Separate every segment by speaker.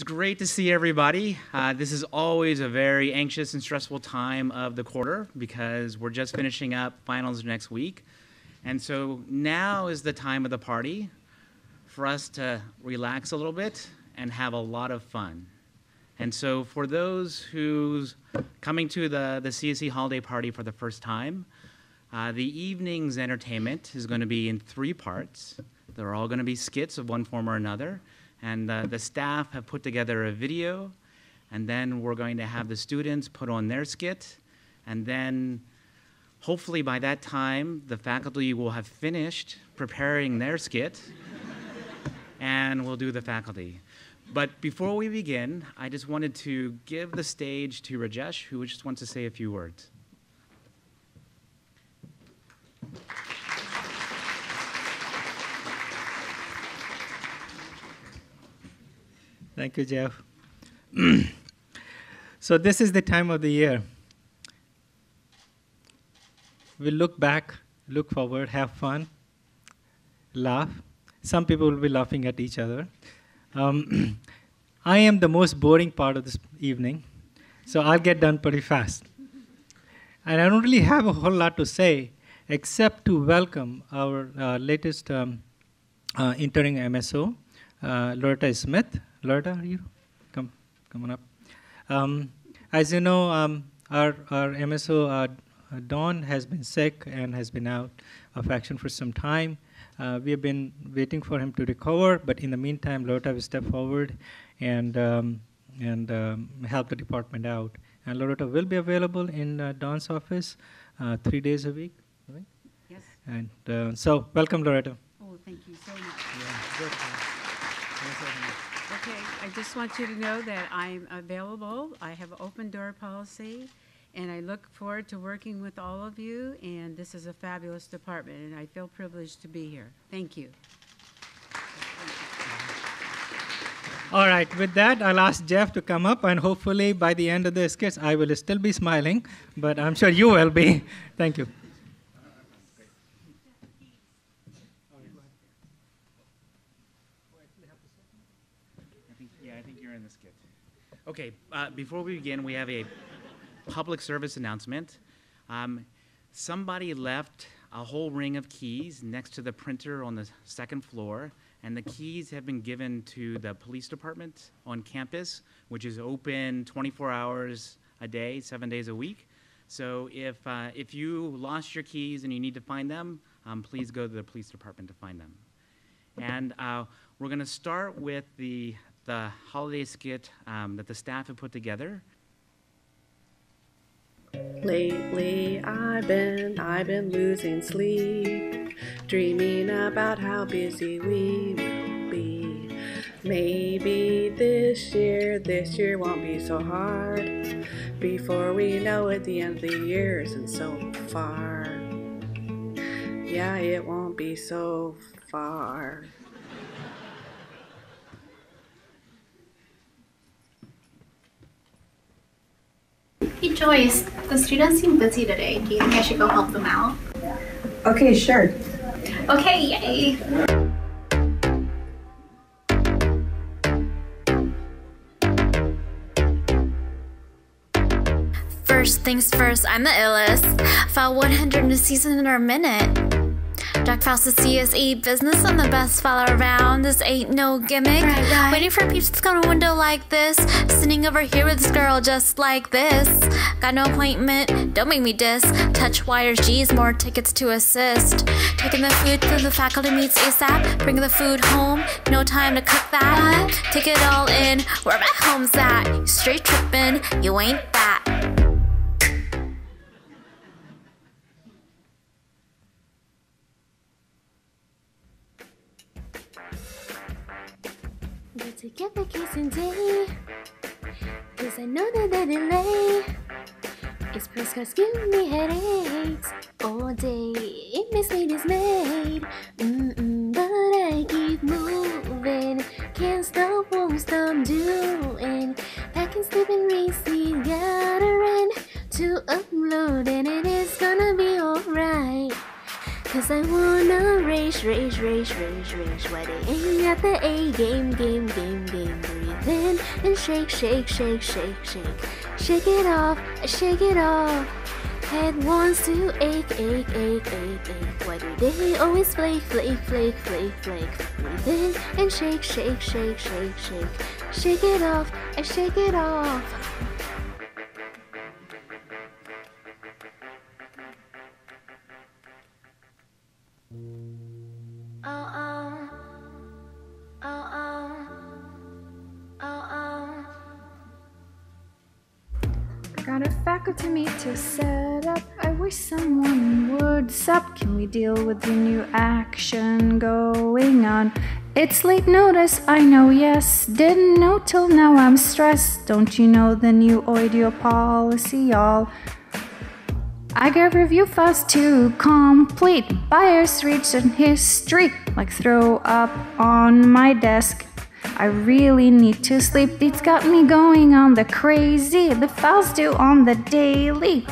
Speaker 1: It's great to see everybody. This is always a very anxious and stressful time of the quarter because we're just finishing up finals next week. And so now is the time of the party for us to relax a little bit and have a lot of fun. And so for those who's coming to the CSE holiday party for the first time, the evening's entertainment is going to be in 3 parts. They're all going to be skits of one form or another. And the staff have put together a video, and then we're going to have the students put on their skit, and then hopefully by that time, the faculty will have finished preparing their skit, and we'll do the faculty. But before we begin, I just wanted to give the stage to Rajesh, who just wants to say a few words.
Speaker 2: Thank you, Jeff. So this is the time of the year. We look back, look forward, have fun, laugh. Some people will be laughing at each other. I am the most boring part of this evening, so I'll get done pretty fast. And I don't really have a whole lot to say, except to welcome our latest interning MSO, Loretta Smith. Loretta, are you? Come on up. As you know, our MSO, Dawn, has been sick and has been out of action for some time. We have been waiting for him to recover, but in the meantime, Loretta will step forward and help the department out. And Loretta will be available in Dawn's office 3 days a week, right?
Speaker 3: Yes.
Speaker 2: And so, welcome, Loretta.
Speaker 3: Oh, thank you so much.
Speaker 2: Yeah, good.
Speaker 3: Okay, I just want you to know that I'm available. I have an open door policy, and I look forward to working with all of you, and this is a fabulous department, and I feel privileged to be here. Thank you.
Speaker 2: All right, with that, I'll ask Jeff to come up, and hopefully by the end of the skits, I will still be smiling, but I'm sure you will be. Thank you.
Speaker 1: I think you're in the skit. Okay, before we begin, we have a public service announcement. Somebody left a whole ring of keys next to the printer on the 2nd floor, and the keys have been given to the police department on campus, which is open 24 hours a day, 7 days a week. So if you lost your keys and you need to find them, please go to the police department to find them. And we're going to start with the holiday skit that the staff have put together.
Speaker 4: Lately I've been losing sleep, dreaming about how busy we will be. Maybe this year won't be so hard. Before we know it, the end of the year isn't so far. Yeah, it won't be so far.
Speaker 5: Hey Joyce, the students seem busy today. Do you think I should go help them out?
Speaker 6: Okay, sure.
Speaker 5: Okay, yay! First things first, I'm the illest. File 100 in a season or a minute. Jack Faust, the CSE business, I'm the best fella around. This ain't no gimmick. Right. Waiting for peeps to come to a window like this. Sitting over here with this girl just like this. Got no appointment, don't make me diss. Touch wires, G's, more tickets to assist. Taking the food to the faculty meets ASAP. Bringing the food home, no time to cook that. Take it all in, where my home's at. You straight trippin', you ain't that.
Speaker 7: To get vacation day, cause I know that the delay is postcards giving me headaches all day. It makes me dismayed, but I keep moving. Can't stop, won't stop doing. Packing, sleeping, racing, gotta run to upload, and it is gonna be alright. 'Cause I wanna rage, sweating at the A game. Breathe in and shake. Shake it off. Head wants to ache. Why do they always flake? Breathe in and shake. Shake it off.
Speaker 8: Got a faculty meet to set up. I wish someone would sup. Can we deal with the new action going on? It's late notice, I know, yes. Didn't know till now I'm stressed. Don't you know the new audio policy, y'all? I got review files to complete. Buyer's recent history, like throw up on my desk. I really need to sleep. It's got me going on the crazy. The files due on the daily.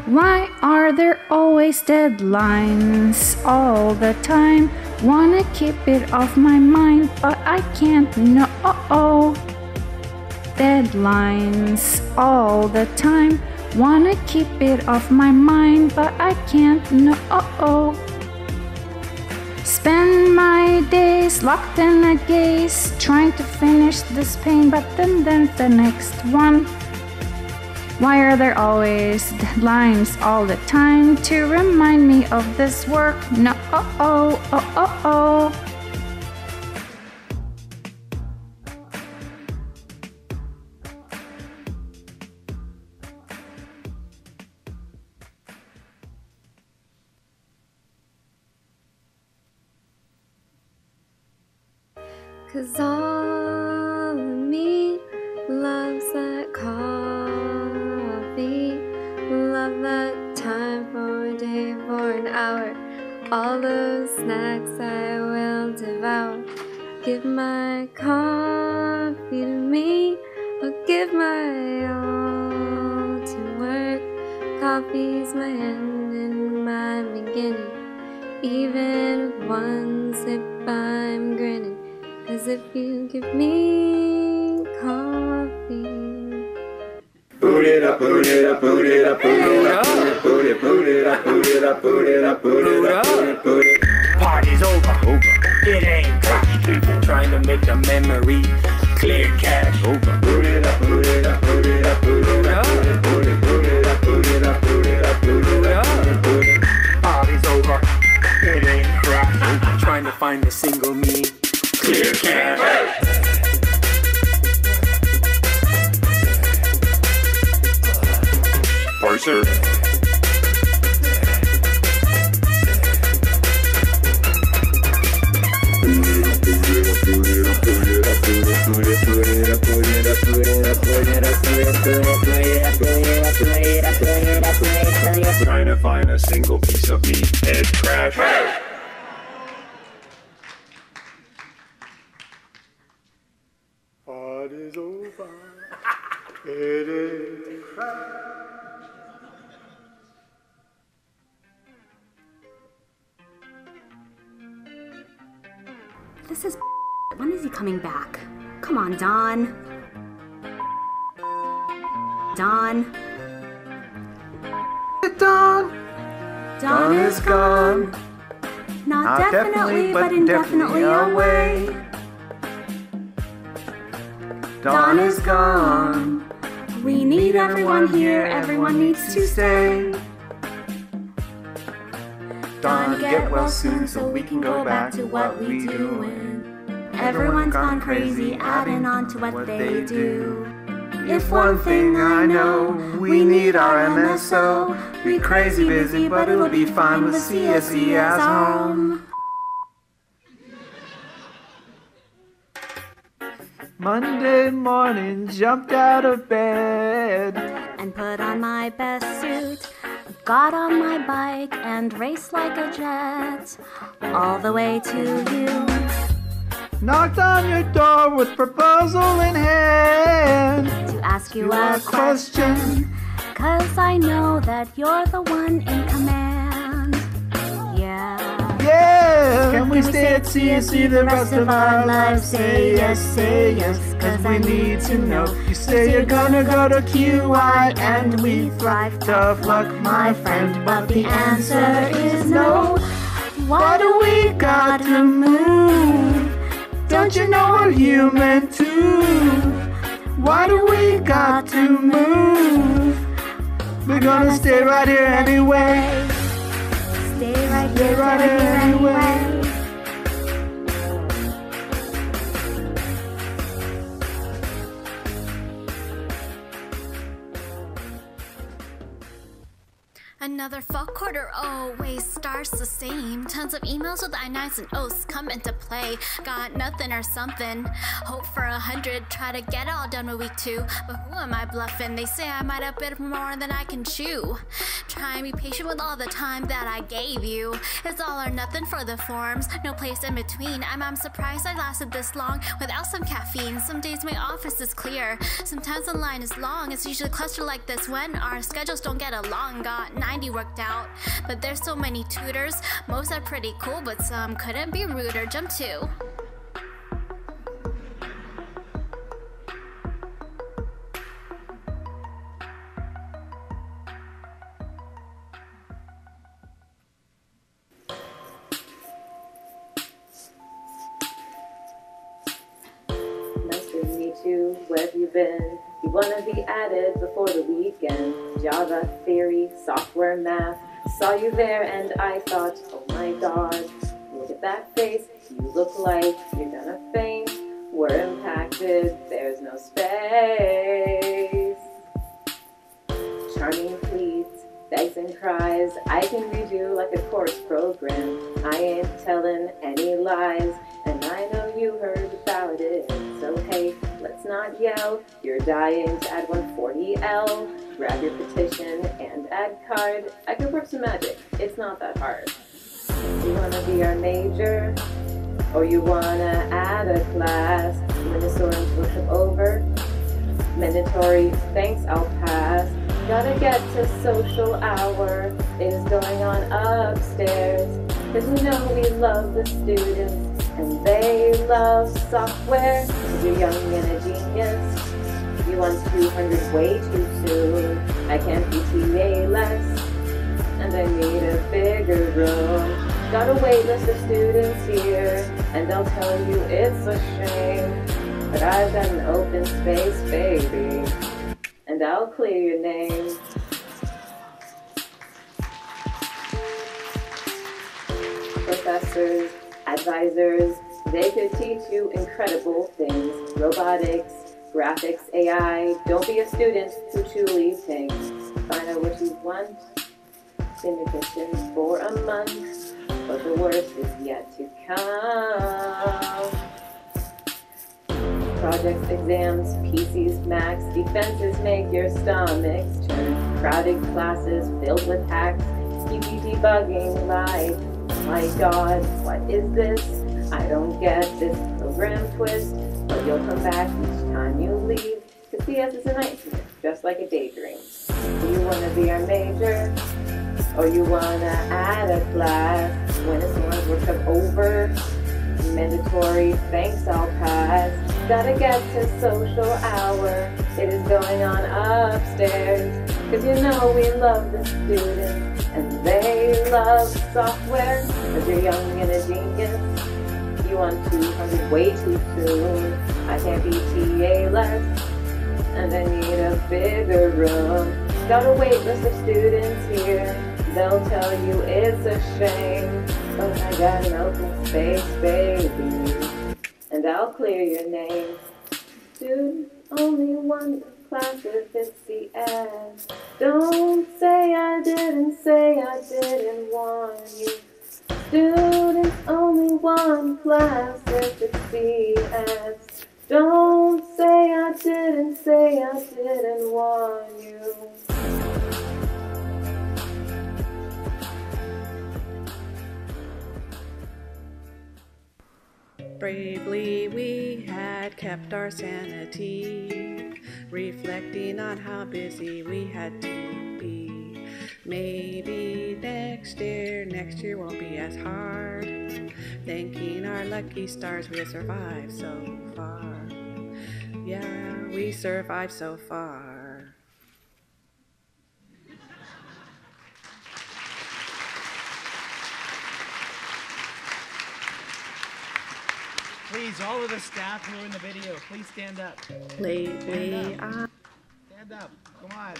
Speaker 8: Why are there always deadlines all the time? Wanna keep it off my mind, but I can't. No, deadlines all the time. Wanna keep it off my mind, but I can't. No. Spend my days locked in a gaze, trying to finish this pain, but then the next one. Why are there always deadlines all the time to remind me of this work? No.
Speaker 7: 'Cause all of me loves that coffee. Love that time for a day, for an hour. All those snacks I will devour. Give my coffee to me. I'll give my all to work. Coffee's my end and my beginning. Even with one sip I'm grinning. 'Cause if you give me coffee.
Speaker 9: Boot it up, boot it up, boot it up, boot it up, boot it, boot it up, boot it up, boot it up, boot it up, boot it.
Speaker 10: Party's over. It ain't cash. Trying to make the memory clear cash.
Speaker 9: Boot it up, boot it up, boot it up, boot it up, boot it, boot it up, boot it up, boot it up, boot it up, boot it.
Speaker 10: Party's over. It ain't crash. Trying to find a single me clear cash.
Speaker 9: Parser. Trying to find a single piece of me, head crash.
Speaker 10: Party's over. It is crash.
Speaker 11: This is when is he coming back? Come on, Don.
Speaker 10: Don is gone.
Speaker 11: Not definitely, but indefinitely away.
Speaker 10: Don is gone.
Speaker 11: We need everyone here, everyone needs to stay.
Speaker 10: Don, get well soon so we can go back to what we doing.
Speaker 11: Everyone's gone crazy, adding on to what they do.
Speaker 10: If one thing I know, we need our MSO. Be crazy busy, but it'll be fine with CSE as home. Monday morning, jumped out of bed
Speaker 11: And put on my best suit, got on my bike and raced like a jet all the way to you.
Speaker 10: Knocked on your door with proposal in hand
Speaker 11: To ask you a question, 'cause I know that you're the one in command. Yeah.
Speaker 10: Can we stay at CSE the rest of our lives? Say yes, cause we need to know. You say you're gonna go to QI and we thrive. Tough luck, my friend, but the answer is no. Why do we got to move? Don't you know we're human too? Why do we got to move? We're gonna stay right here anyway.
Speaker 11: Stay right here anyway.
Speaker 5: Another fall quarter always starts the same. Tons of emails with I-9s and O's come into play. Got nothing or something. Hope for 100. Try to get it all done with week 2. But who am I bluffing? They say I might have bit more than I can chew. Try and be patient with all the time that I gave you. It's all or nothing for the forms. No place in between. I'm surprised I lasted this long without some caffeine. Some days my office is clear. Sometimes the line is long. It's usually clustered like this when our schedules don't get along. Got 90 worked out, but there's so many tutors. Most are pretty cool, but some couldn't be ruder. Jump 2.
Speaker 12: Nice to meet you. Where have you been? You wanna be added before the weekend. Java, theory, software, math. Saw you there and I thought, oh my god, look at that face. You look like you're gonna faint. We're impacted, there's no space. Charming pleats, begs and cries. I can read you like a course program. I ain't telling any lies, and I know you heard about it. So hey, let's not yell. You're dying to add 140L. Grab your petition and add card. I could work some magic. It's not that hard. You wanna be our major? Or you wanna add a class? Minnesotans will come over. Mandatory, thanks, I'll pass. Gotta get to social hour. It is going on upstairs. Cause you know we love the students and they love software. Cause you're young and a genius. You want 200 way too soon. I can't be TA less. And I need a bigger room. Got a wait list of students here. And I'll tell you it's a shame. But I've got an open space, baby. And I'll clear your name. Professors, advisors, they could teach you incredible things. Robotics, graphics, AI. Don't be a student who truly thinks. Find out what you want. In the kitchen for a month. But the worst is yet to come. Projects, exams, PCs, Macs, defenses make your stomachs turn. Crowded classes filled with hacks. Keep you debugging like, my god, what is this? I don't get this program twist. But you'll come back each time you leave. Cause CS is a nightmare, just like a daydream. Do you wanna be our major? Or you wanna add a class? When it's one's workshop over? Mandatory, thanks, I'll pass. Gotta get to social hour. It is going on upstairs. Cause you know we love the students and they love software. Cause you're young and a genius. You want 200 way too soon. I can't be TA less. And I need a bigger room. Got a wait list of students here. They'll tell you it's a shame. But I got an open space, baby. And I'll clear your name. Dude, only one class if it's CS. Don't say I didn't warn you. Students, only one class if it's CS. Don't say I didn't warn you.
Speaker 4: Bravely we had kept our sanity, reflecting on how busy we had to be. Maybe next year won't be as hard. Thanking our lucky stars, we'll survive so far. Yeah, we survived so far.
Speaker 1: Please, all of the staff who are in the video, please stand up.
Speaker 4: Lately,
Speaker 1: Stand up. Come on.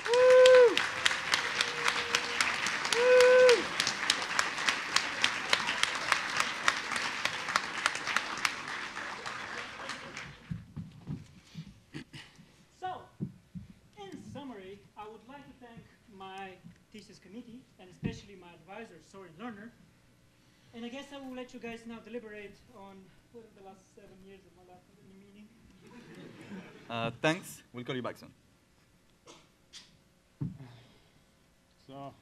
Speaker 10: Woo! Woo!
Speaker 13: So, in summary, I would like to thank my thesis committee, and especially my advisor, Soren Lerner. And I guess I will let you guys now deliberate on what are the last 7 years of my life in the meaning.
Speaker 14: Thanks. We'll call you back soon.
Speaker 15: So,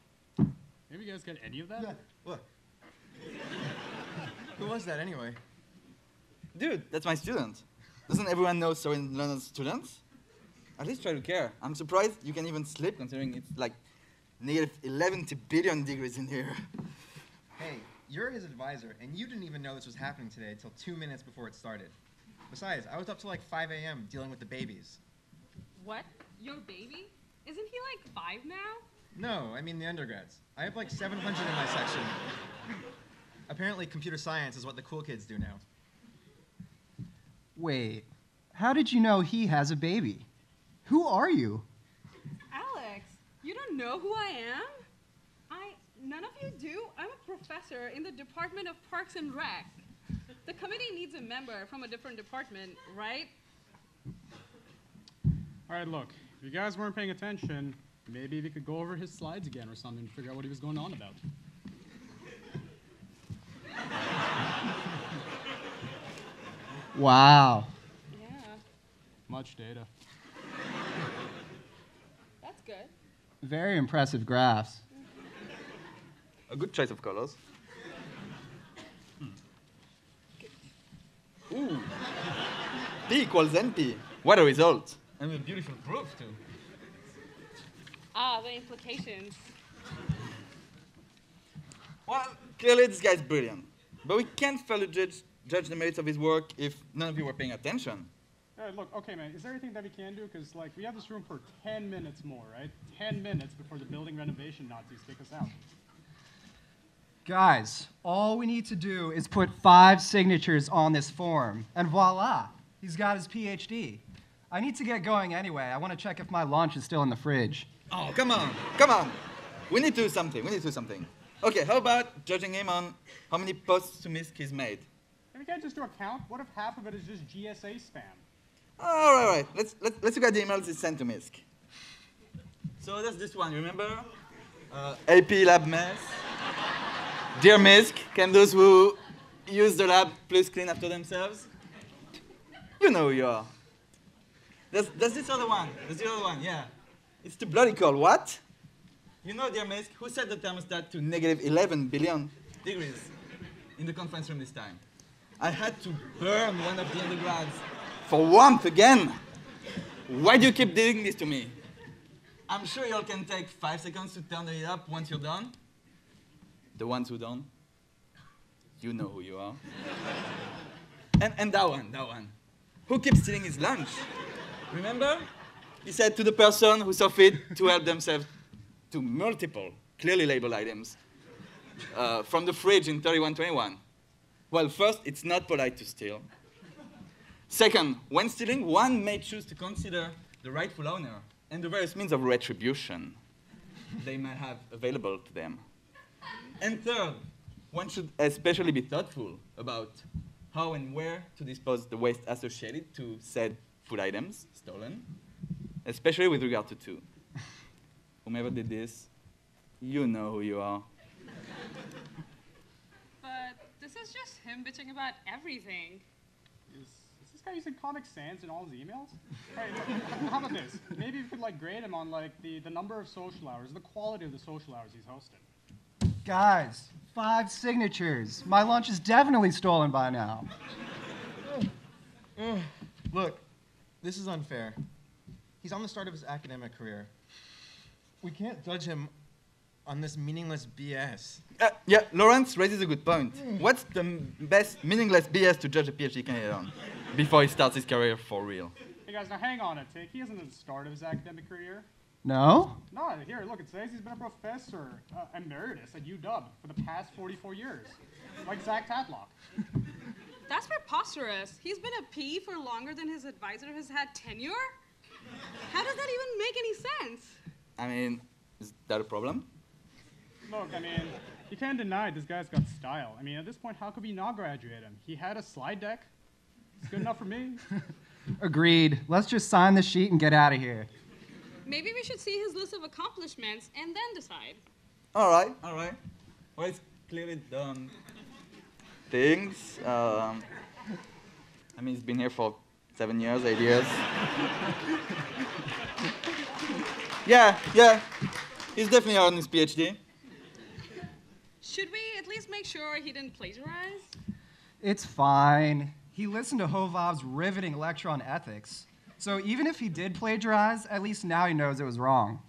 Speaker 15: maybe you guys get any of that?
Speaker 16: Yeah, what? Who was that anyway?
Speaker 14: Dude, that's my student. Doesn't everyone know Soren Lerner's students? At least try to care. I'm surprised you can even sleep considering it's like negative 11 billion degrees in here.
Speaker 16: Hey, you're his advisor, and you didn't even know this was happening today until 2 minutes before it started. Besides, I was up till like 5 a.m. dealing with the babies.
Speaker 17: What? Your baby? Isn't he like 5 now?
Speaker 16: No, I mean the undergrads. I have like 700 in my section. Apparently computer science is what the cool kids do now.
Speaker 18: Wait, how did you know he has a baby? Who are you?
Speaker 17: Alex, you don't know who I am? None of you do? I'm a professor in the Department of Parks and Rec. The committee needs a member from a different department, right?
Speaker 15: All right, look, if you guys weren't paying attention, maybe we could go over his slides again or something to figure out what he was going on about.
Speaker 18: Wow.
Speaker 17: Yeah.
Speaker 15: Much data.
Speaker 17: That's good.
Speaker 18: Very impressive graphs.
Speaker 14: A good choice of colors. Ooh. P equals NP. What a result. And a beautiful proof, too.
Speaker 17: Ah, the implications.
Speaker 14: Well, clearly this guy's brilliant. But we can't fairly judge the merits of his work if none of you were paying attention.
Speaker 15: Look, okay, man, is there anything that we can do? Because, like, we have this room for 10 minutes more, right? 10 minutes before the building renovation Nazis kick us out.
Speaker 18: Guys, all we need to do is put 5 signatures on this form, and voila, he's got his PhD. I need to get going anyway. I want to check if my lunch is still in the fridge.
Speaker 14: Oh, come on, come on. We need to do something, we need to do something. Okay, how about judging him on how many posts to MISC he's made?
Speaker 15: And we can't just do a count. What if half of it is just GSA spam?
Speaker 14: All right. Let's look at the emails he sent to MISC. So there's this one, remember? AP lab mess. Dear MISC, can those who use the lab please clean after themselves? You know who you are. There's this other one. There's the other one, yeah. It's too bloody cold. What? You know, dear MISC, who set the thermostat to negative 11 billion degrees in the conference room this time? I had to burn one of the undergrads for warmth again. Why do you keep doing this to me? I'm sure you all can take 5 seconds to turn it up once you're done. The ones who don't, you know who you are. And that one. Who keeps stealing his lunch? Remember? He said to the person who saw fit to help themselves to multiple, clearly labeled items from the fridge in 3121. Well, first, it's not polite to steal. Second, when stealing, one may choose to consider the rightful owner and the various means of retribution they might have available to them. And third, one should especially be thoughtful about how and where to dispose the waste associated to said food items stolen, especially with regard to 2. Whomever did this, you know who you are.
Speaker 17: But this is just him bitching about everything.
Speaker 15: Is this guy using Comic Sans in all his emails? Right, how about this? Maybe we could grade him on the number of social hours, the quality of the social hours he's hosted.
Speaker 18: Guys, 5 signatures. My lunch is definitely stolen by now.
Speaker 16: Look, this is unfair. He's on the start of his academic career. We can't judge him on this meaningless BS.
Speaker 14: Yeah, Lawrence raises a good point. What's the best meaningless BS to judge a PhD candidate on before he starts his career for real?
Speaker 15: Hey guys, now hang on a tick. He isn't at the start of his academic career.
Speaker 18: No?
Speaker 15: No, here, look, it says he's been a professor emeritus at UW for the past 44 years. Like Zach Tatlock.
Speaker 17: That's preposterous. He's been a P for longer than his advisor has had tenure? How does that even make any sense?
Speaker 14: I mean, is that a problem?
Speaker 15: Look, I mean, you can't deny this guy's got style. I mean, at this point, how could we not graduate him? He had a slide deck. It's good enough for me.
Speaker 18: Agreed. Let's just sign the sheet and get out of here.
Speaker 17: Maybe we should see his list of accomplishments and then decide.
Speaker 14: All right. Well, it's clearly done things. I mean, he's been here for 7 years, 8 years. Yeah. He's definitely earned his PhD.
Speaker 17: Should we at least make sure he didn't plagiarize?
Speaker 18: It's fine. He listened to Hovav's riveting lecture on ethics. So even if he did plagiarize, at least now he knows it was wrong.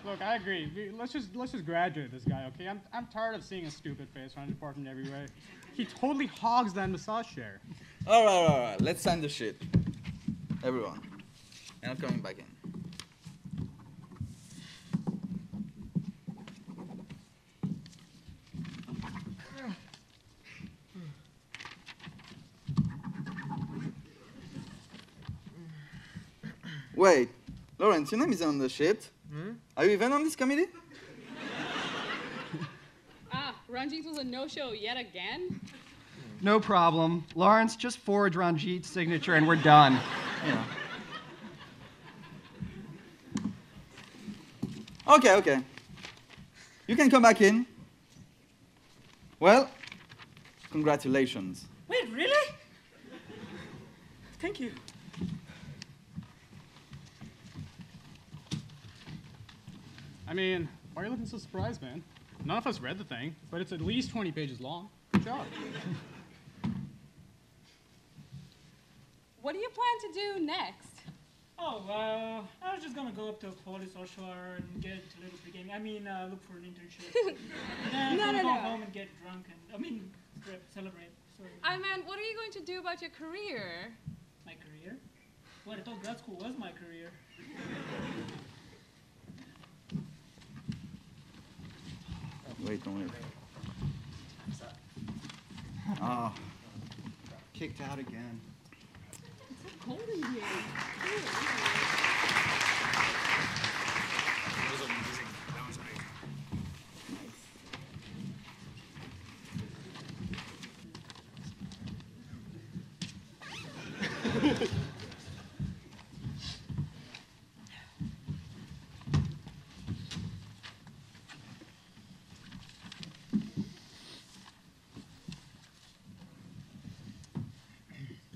Speaker 15: Look, I agree. Let's just graduate this guy, okay? I'm tired of seeing his stupid face around the department every way. He totally hogs that massage chair.
Speaker 14: All right. Let's sign the shit. Everyone. And I'm coming back in. Wait, Lawrence, your name is on the shit. Are you even on this committee?
Speaker 17: Ranjit was a no-show yet again?
Speaker 18: No problem. Lawrence, just forge Ranjit's signature and we're done.
Speaker 14: Yeah. Okay. You can come back in. Well, congratulations.
Speaker 13: Wait, really? Thank you.
Speaker 15: I mean, why are you looking so surprised, man? None of us read the thing, but it's at least 20 pages long. Good job.
Speaker 17: What do you plan to do next?
Speaker 13: Oh, I was just gonna go up to a poly social hour and get a little bit gaming. I mean, look for an internship. Then I'm gonna go home and get drunk and, celebrate. Sorry.
Speaker 17: I meant, what are you going to do about your career?
Speaker 13: My career? What, I thought grad school was my career.
Speaker 14: Wait, don't wait. Oh.
Speaker 18: Kicked out again.
Speaker 17: It's so cold in here.
Speaker 9: That was amazing. That was great.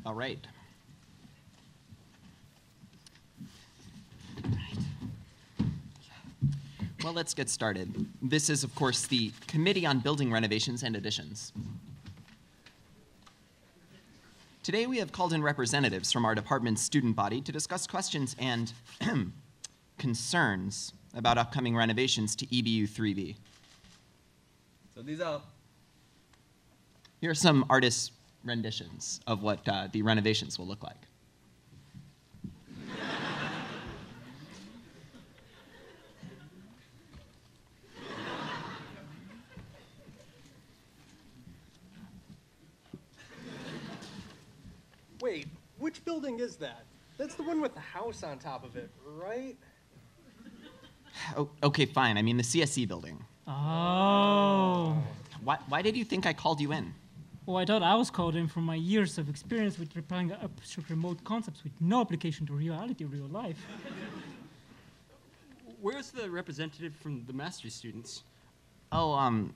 Speaker 19: All right. Well, let's get started. This is, of course, the Committee on Building Renovations and Additions. Today, we have called in representatives from our department's student body to discuss questions and concerns about upcoming renovations to EBU 3B.
Speaker 14: So these are...
Speaker 19: Here are some artists' renditions of what the renovations will look like.
Speaker 20: Wait, which building is that? That's the one with the house on top of it, right?
Speaker 19: Oh, okay, fine. I mean the CSE building.
Speaker 13: Oh.
Speaker 19: Why did you think I called you in?
Speaker 13: Well, I thought I was called in from my years of experience with replying abstract remote concepts with no application to reality, real life.
Speaker 21: Where's the representative from the master's students?
Speaker 19: I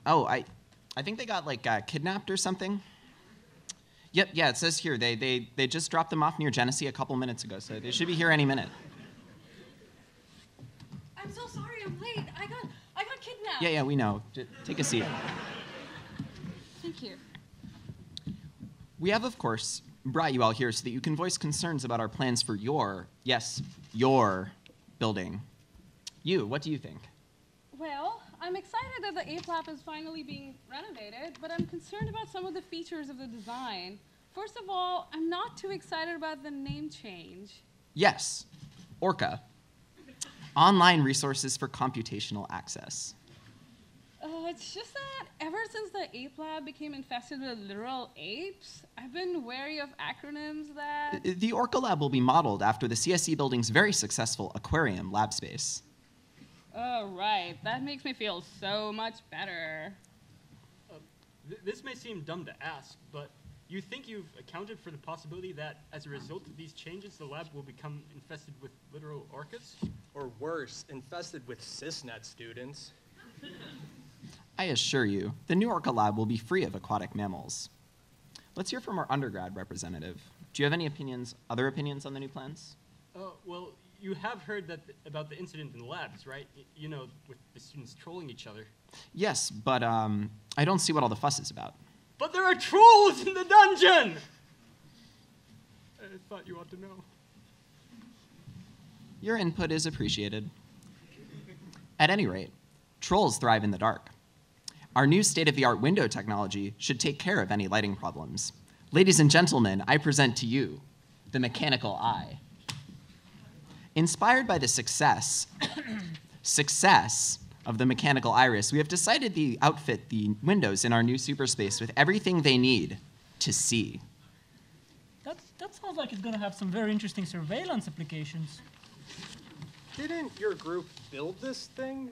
Speaker 19: think they got like kidnapped or something. Yep, yeah, it says here they just dropped them off near Genesee a couple minutes ago, so they should be here any minute.
Speaker 17: I'm so sorry, I'm late. I got kidnapped.
Speaker 19: Yeah, we know. Take a seat.
Speaker 17: Thank you.
Speaker 19: We have, of course, brought you all here so that you can voice concerns about our plans for your building. What do you think?
Speaker 17: I'm excited that the Ape Lab is finally being renovated, but I'm concerned about some of the features of the design. First of all, I'm not too excited about the name change.
Speaker 19: Yes, ORCA. Online resources for computational access.
Speaker 17: It's just that ever since the Ape Lab became infested with literal apes, I've been wary of acronyms that...
Speaker 19: The ORCA lab will be modeled after the CSE building's very successful aquarium lab space.
Speaker 17: Oh, right. That makes me feel so much better.
Speaker 21: This may seem dumb to ask, but you think you've accounted for the possibility that as a result of these changes, the lab will become infested with literal orcas?
Speaker 20: Or worse, infested with cisnet students.
Speaker 19: I assure you, the new ORCA lab will be free of aquatic mammals. Let's hear from our undergrad representative. Do you have any other opinions on the new plans?
Speaker 21: Well, you have heard about the incident in the labs, right? You know, with the students trolling each other.
Speaker 19: Yes, but I don't see what all the fuss is about.
Speaker 21: But there are trolls in the dungeon! I thought you ought to know.
Speaker 19: Your input is appreciated. At any rate, trolls thrive in the dark. Our new state-of-the-art window technology should take care of any lighting problems. Ladies and gentlemen, I present to you the mechanical eye. Inspired by the success of the mechanical iris, we have decided to outfit the windows in our new superspace with everything they need to see.
Speaker 13: That sounds like it's going to have some very interesting surveillance applications.
Speaker 20: Didn't your group build this thing?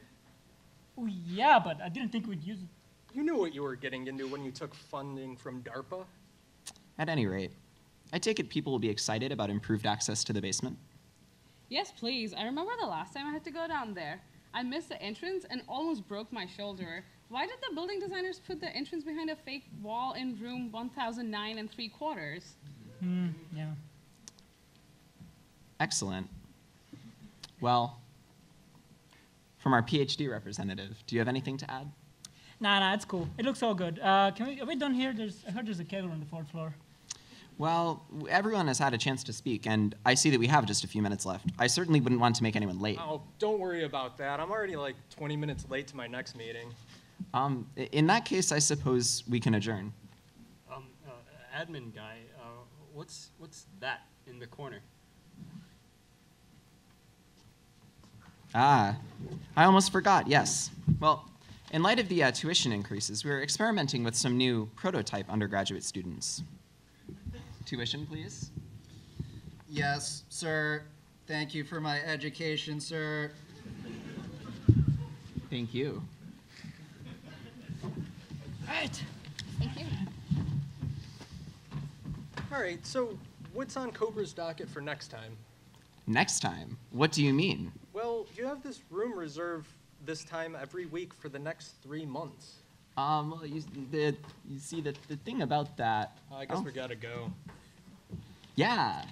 Speaker 13: Oh, yeah, but I didn't think we'd use it.
Speaker 20: You knew what you were getting into when you took funding from DARPA.
Speaker 19: At any rate, I take it people will be excited about improved access to the basement?
Speaker 17: Yes, please. I remember the last time I had to go down there. I missed the entrance and almost broke my shoulder. Why did the building designers put the entrance behind a fake wall in room 1009 3/4?
Speaker 13: Yeah.
Speaker 19: Excellent. Well, from our PhD representative, do you have anything to add?
Speaker 13: Nah, it's cool. It looks all good. Are we done here? I heard there's a kegger on the 4th floor.
Speaker 19: Well, everyone has had a chance to speak, and I see that we have just a few minutes left. I certainly wouldn't want to make anyone late.
Speaker 20: Oh, don't worry about that. I'm already like 20 minutes late to my next meeting.
Speaker 19: In that case, I suppose we can adjourn.
Speaker 21: Admin guy, what's that in the corner?
Speaker 19: Ah, I almost forgot, yes. Well, in light of the tuition increases, we're experimenting with some new prototype undergraduate students. Tuition, please.
Speaker 18: Yes, sir. Thank you for my education, sir.
Speaker 19: Thank you.
Speaker 13: Right.
Speaker 17: Thank you.
Speaker 20: All right, so what's on Cobra's docket for next time?
Speaker 19: Next time? What do you mean?
Speaker 20: Well, you have this room reserved this time every week for the next 3 months.
Speaker 19: Well, you see, the thing about that...
Speaker 20: I guess we gotta go.
Speaker 19: Yeah.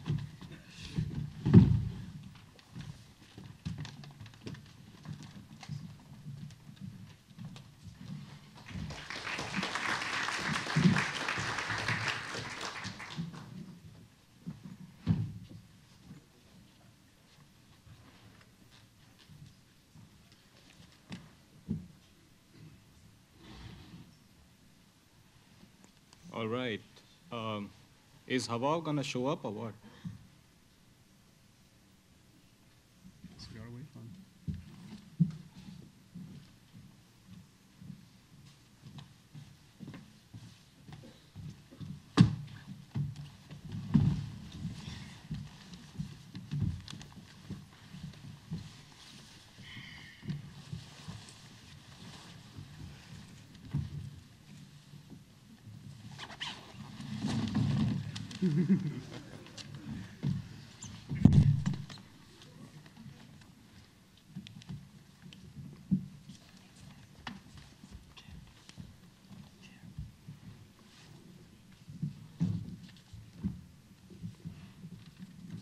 Speaker 3: All right. Is Hawa gonna show up or what?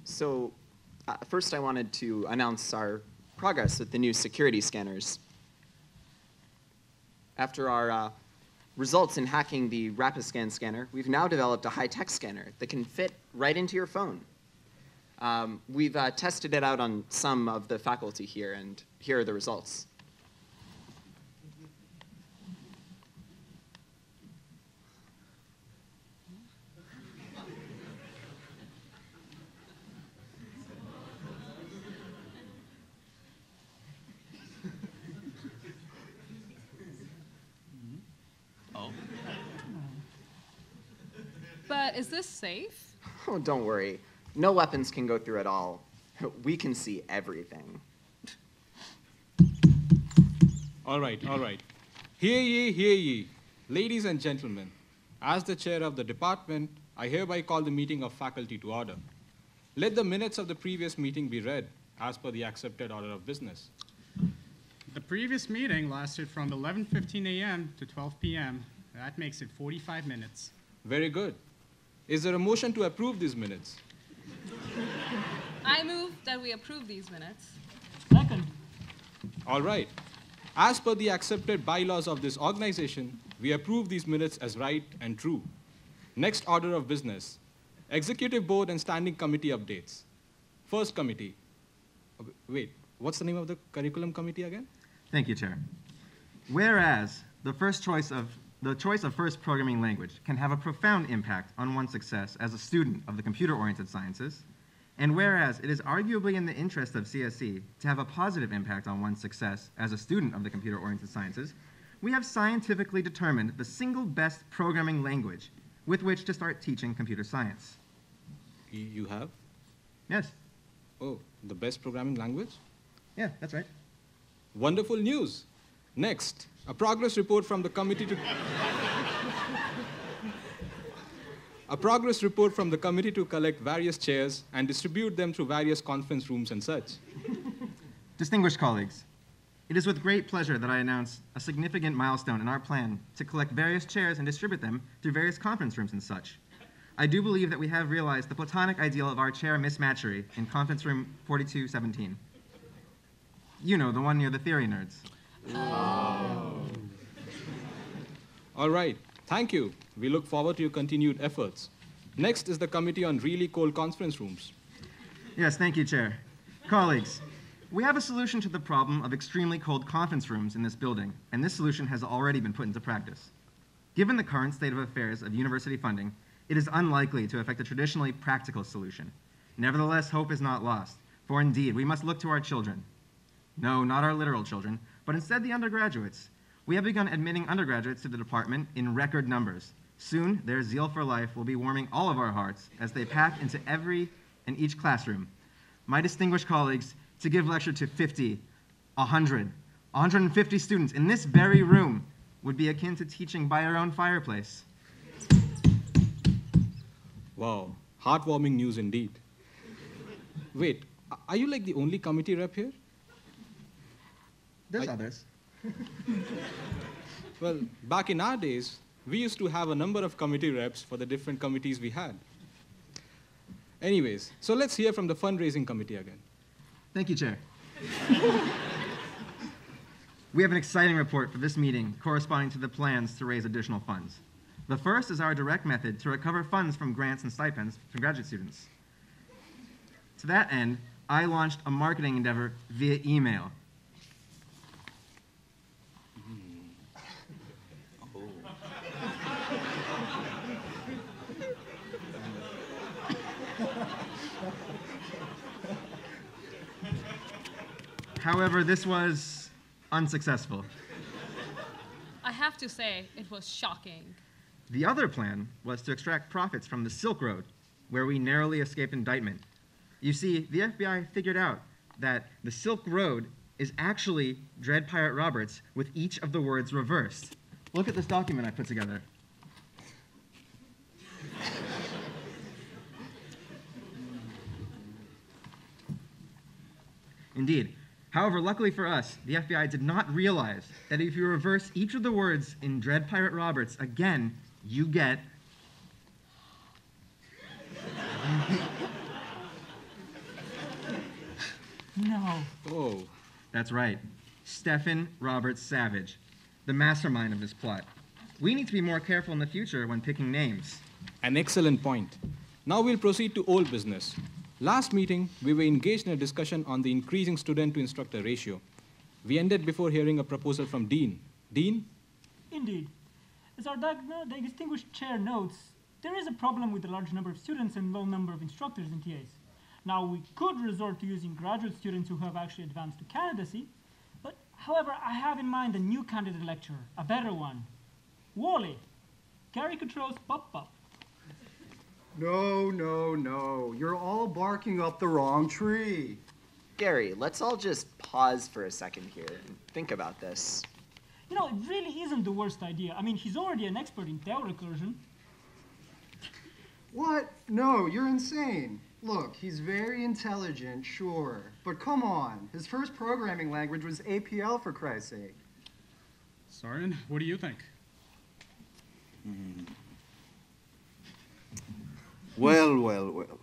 Speaker 19: So, first I wanted to announce our progress with the new security scanners. After our results in hacking the Rapiscan scanner, we've now developed a high-tech scanner that can fit right into your phone. We've tested it out on some of the faculty here, and here are the results.
Speaker 17: But is this safe?
Speaker 19: Oh, don't worry. No weapons can go through it all. We can see everything.
Speaker 3: All right, all right. Hear ye, hear ye. Ladies and gentlemen, as the chair of the department, I hereby call the meeting of faculty to order. Let the minutes of the previous meeting be read as per the accepted order of business.
Speaker 15: The previous meeting lasted from 11:15 a.m. to 12 p.m. That makes it 45 minutes.
Speaker 3: Very good. Is there a motion to approve these minutes?
Speaker 17: I move that we approve these minutes.
Speaker 13: Second.
Speaker 3: All right. As per the accepted bylaws of this organization, we approve these minutes as right and true. Next order of business, Executive Board and Standing Committee updates. First committee. Wait, what's the name of the curriculum committee again?
Speaker 16: Thank you, Chair. Whereas the choice of first programming language can have a profound impact on one's success as a student of the computer-oriented sciences, and whereas it is arguably in the interest of CSE to have a positive impact on one's success as a student of the computer-oriented sciences, we have scientifically determined the single best programming language with which to start teaching computer science.
Speaker 3: You have?
Speaker 16: Yes.
Speaker 3: Oh, the best programming language?
Speaker 16: Yeah, that's right.
Speaker 3: Wonderful news. Next, a progress report from the committee to collect various chairs and distribute them through various conference rooms and such.
Speaker 16: Distinguished colleagues, it is with great pleasure that I announce a significant milestone in our plan to collect various chairs and distribute them through various conference rooms and such. I do believe that we have realized the platonic ideal of our chair mismatchery in conference room 4217. You know, the one near the theory nerds.
Speaker 3: Oh. All right, thank you. We look forward to your continued efforts. Next is the Committee on Really Cold Conference Rooms.
Speaker 16: Yes, thank you, Chair. Colleagues, we have a solution to the problem of extremely cold conference rooms in this building, and this solution has already been put into practice. Given the current state of affairs of university funding, it is unlikely to affect a traditionally practical solution. Nevertheless, hope is not lost, for indeed, we must look to our children. No, not our literal children, but instead the undergraduates. We have begun admitting undergraduates to the department in record numbers. Soon, their zeal for life will be warming all of our hearts as they pack into every and each classroom. My distinguished colleagues, to give lecture to 50, 100, 150 students in this very room would be akin to teaching by our own fireplace.
Speaker 3: Wow, heartwarming news indeed. Wait, are you like the only committee rep here?
Speaker 16: There's others.
Speaker 3: Well, back in our days, we used to have a number of committee reps for the different committees we had. Anyways, so let's hear from the fundraising committee again.
Speaker 16: Thank you, Chair. We have an exciting report for this meeting corresponding to the plans to raise additional funds. The first is our direct method to recover funds from grants and stipends from graduate students. To that end, I launched a marketing endeavor via email. However, this was unsuccessful.
Speaker 17: I have to say, it was shocking.
Speaker 16: The other plan was to extract profits from the Silk Road, where we narrowly escaped indictment. You see, the FBI figured out that the Silk Road is actually Dread Pirate Roberts with each of the words reversed. Look at this document I put together. Indeed. However, luckily for us, the FBI did not realize that if you reverse each of the words in Dread Pirate Roberts again, you get...
Speaker 13: No.
Speaker 3: Oh.
Speaker 16: That's right. Stephen Roberts Savage, the mastermind of this plot. We need to be more careful in the future when picking names.
Speaker 3: An excellent point. Now we'll proceed to old business. Last meeting, we were engaged in a discussion on the increasing student-to-instructor ratio. We ended before hearing a proposal from Dean. Dean?
Speaker 13: Indeed. As our distinguished chair notes, there is a problem with the large number of students and low number of instructors in TAs. Now, we could resort to using graduate students who have actually advanced to candidacy, but however, I have in mind a new candidate lecturer, a better one. Wally, caricatures pop-up.
Speaker 18: No, no, no. You're all barking up the wrong tree.
Speaker 19: Gary, let's all just pause for a second here and think about this.
Speaker 13: You know, it really isn't the worst idea. I mean, he's already an expert in tail recursion.
Speaker 18: What? No, you're insane. Look, he's very intelligent, sure. But come on, his first programming language was APL, for Christ's sake.
Speaker 15: Soren, what do you think?
Speaker 14: Well, well, well.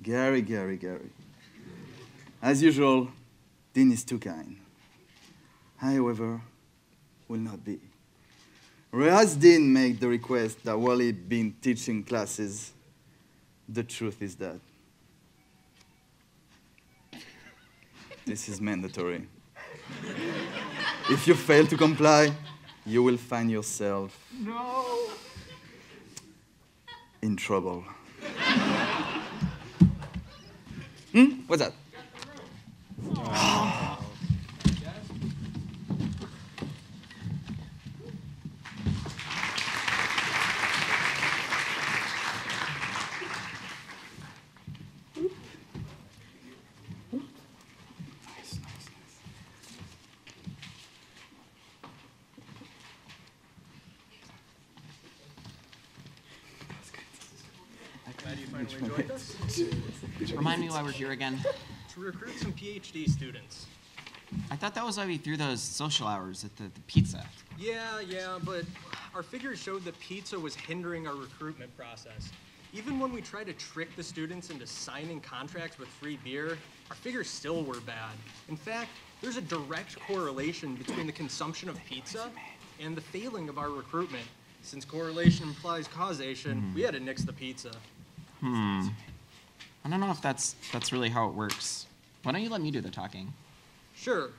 Speaker 14: Gary. As usual, Dean is too kind. However, will not be. Whereas Dean made the request that while he'd been teaching classes, the truth is that this is mandatory. If you fail to comply, you will find yourself in trouble. What's that?
Speaker 20: Glad you finally joined us.
Speaker 19: Remind me why we're here again.
Speaker 20: To recruit some PhD students.
Speaker 19: I thought that was why we threw those social hours at the pizza.
Speaker 20: Yeah, but our figures showed that pizza was hindering our recruitment process. Even when we tried to trick the students into signing contracts with free beer, our figures still were bad. In fact, there's a direct correlation between the consumption of pizza and the failing of our recruitment. Since correlation implies causation, we had to nix the pizza.
Speaker 19: I don't know if that's really how it works. Why don't you let me do the talking?
Speaker 20: Sure.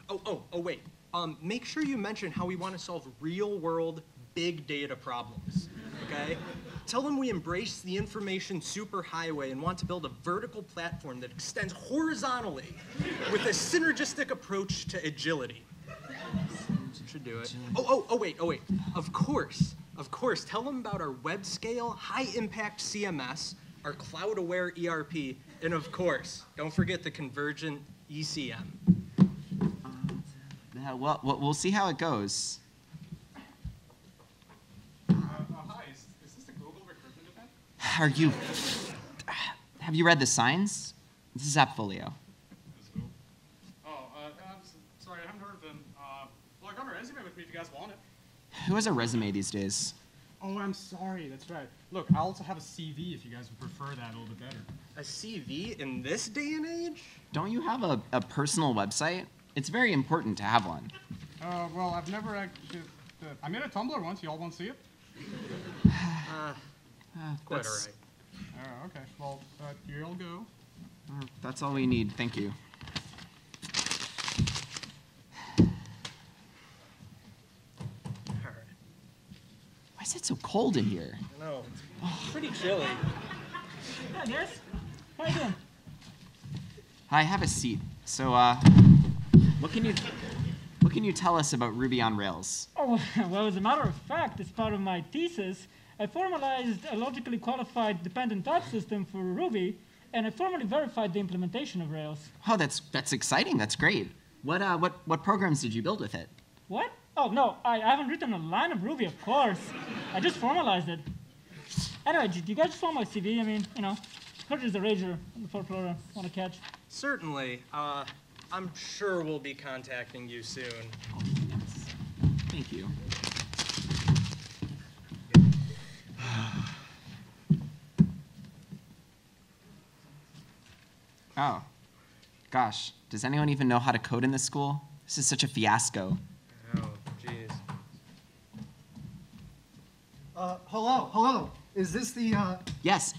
Speaker 20: Oh, wait. Make sure you mention how we want to solve real-world, big data problems, okay? Tell them we embrace the information superhighway and want to build a vertical platform that extends horizontally with a synergistic approach to agility. Should do it. Oh, wait. Of course. Tell them about our web-scale, high-impact CMS, our cloud-aware ERP, and of course, don't forget the convergent ECM.
Speaker 19: Well, we'll see how it goes.
Speaker 15: Hi, is this the global recruitment event?
Speaker 19: Have you read the signs? This is Appfolio.
Speaker 15: Sorry, I haven't heard of them. Well, I got a resume with me if you guys want it.
Speaker 19: Who has a resume these days?
Speaker 15: Oh, I'm sorry, that's right. Look, I also have a CV if you guys would prefer that a little bit better.
Speaker 20: A CV in this day and age?
Speaker 19: Don't you have a personal website? It's very important to have one.
Speaker 15: Well, I've never actually... I made a Tumblr once, y'all want to see it?
Speaker 20: Quite all right.
Speaker 15: Okay, well, here you'll go.
Speaker 19: That's all we need, thank you. Why is it so cold in here?
Speaker 20: I know, it's pretty chilly.
Speaker 13: Hi, guys. How you doing?
Speaker 19: Hi, have a seat. So, what can you tell us about Ruby on Rails?
Speaker 13: Oh, well, as a matter of fact, as part of my thesis, I formalized a logically qualified dependent type system for Ruby, and I formally verified the implementation of Rails.
Speaker 19: Oh, that's exciting. That's great. What programs did you build with it?
Speaker 13: What? Oh, no, I haven't written a line of Ruby, of course. I just formalized it. Anyway, do you guys just want my CV? I mean, heard there's a rager on the 4th floor I want to catch.
Speaker 20: Certainly. I'm sure we'll be contacting you soon.
Speaker 19: Oh, yes. Thank you. Oh, gosh. Does anyone even know how to code in this school? This is such a fiasco.
Speaker 20: Oh, jeez.
Speaker 18: Hello. Is this the,
Speaker 19: Yes.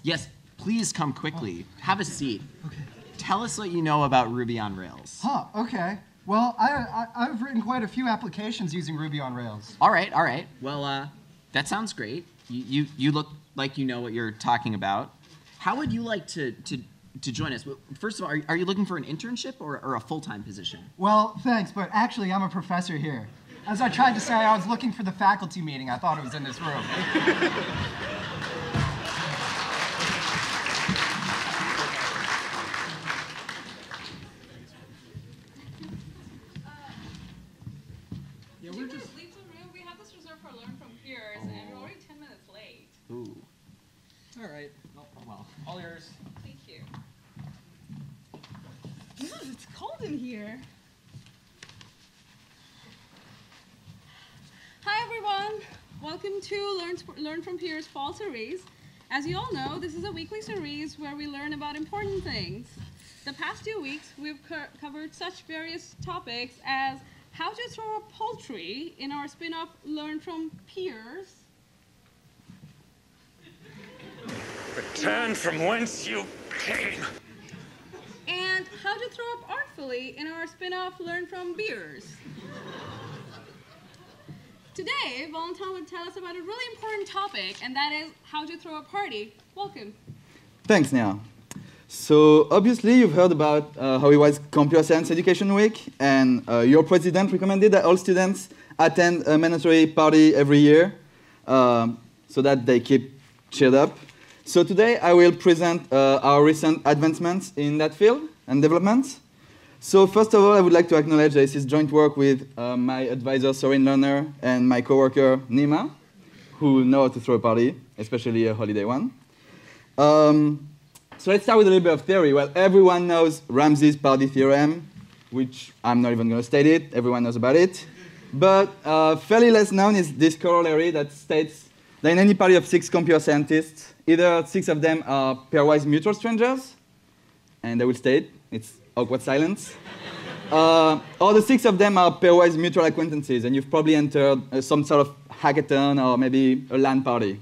Speaker 19: Please come quickly. Have a seat. Okay. Tell us what you know about Ruby on Rails.
Speaker 18: Okay. Well, I've written quite a few applications using Ruby on Rails.
Speaker 19: All right. Well, that sounds great. You look like you know what you're talking about. How would you like to join us? First of all, are you looking for an internship or a full-time position?
Speaker 18: Well, thanks, but actually I'm a professor here. As I tried to say, I was looking for the faculty meeting. I thought it was in this room.
Speaker 17: Yeah, we're just leave the room. We have this reserved for Learn from Peers, and we're already 10 minutes late.
Speaker 19: Ooh.
Speaker 15: All right. Well, all yours.
Speaker 17: Thank you. It's cold in here. Hi, everyone. Welcome to Learn from Peers Fall Series. As you all know, this is a weekly series where we learn about important things. The past 2 weeks, we've covered such various topics as how to throw a poultry in our spin-off Learn from Peers,
Speaker 2: Return from whence you came.
Speaker 17: and how to throw up artfully in our spin-off Learn from Beers. Today, Valentin would tell us about a really important topic, and that is how to throw a party. Welcome.
Speaker 14: Thanks, Nia. So obviously you've heard about how it was Computer Science Education Week, and your president recommended that all students attend a mandatory party every year so that they keep cheered up. So today I will present our recent advancements in that field and developments. So first of all, I would like to acknowledge this is joint work with my advisor, Sorin Lerner, and my coworker, Nima, who know how to throw a party, especially a holiday one. So let's start with a little bit of theory. Well, everyone knows Ramsey's party theorem, which I'm not even going to state it. Everyone knows about it. But fairly less known is this corollary that states that in any party of 6 computer scientists, either 6 of them are pairwise mutual strangers, and they will state it's awkward silence, or the 6 of them are pairwise mutual acquaintances, and you've probably entered some sort of hackathon or maybe a LAN party.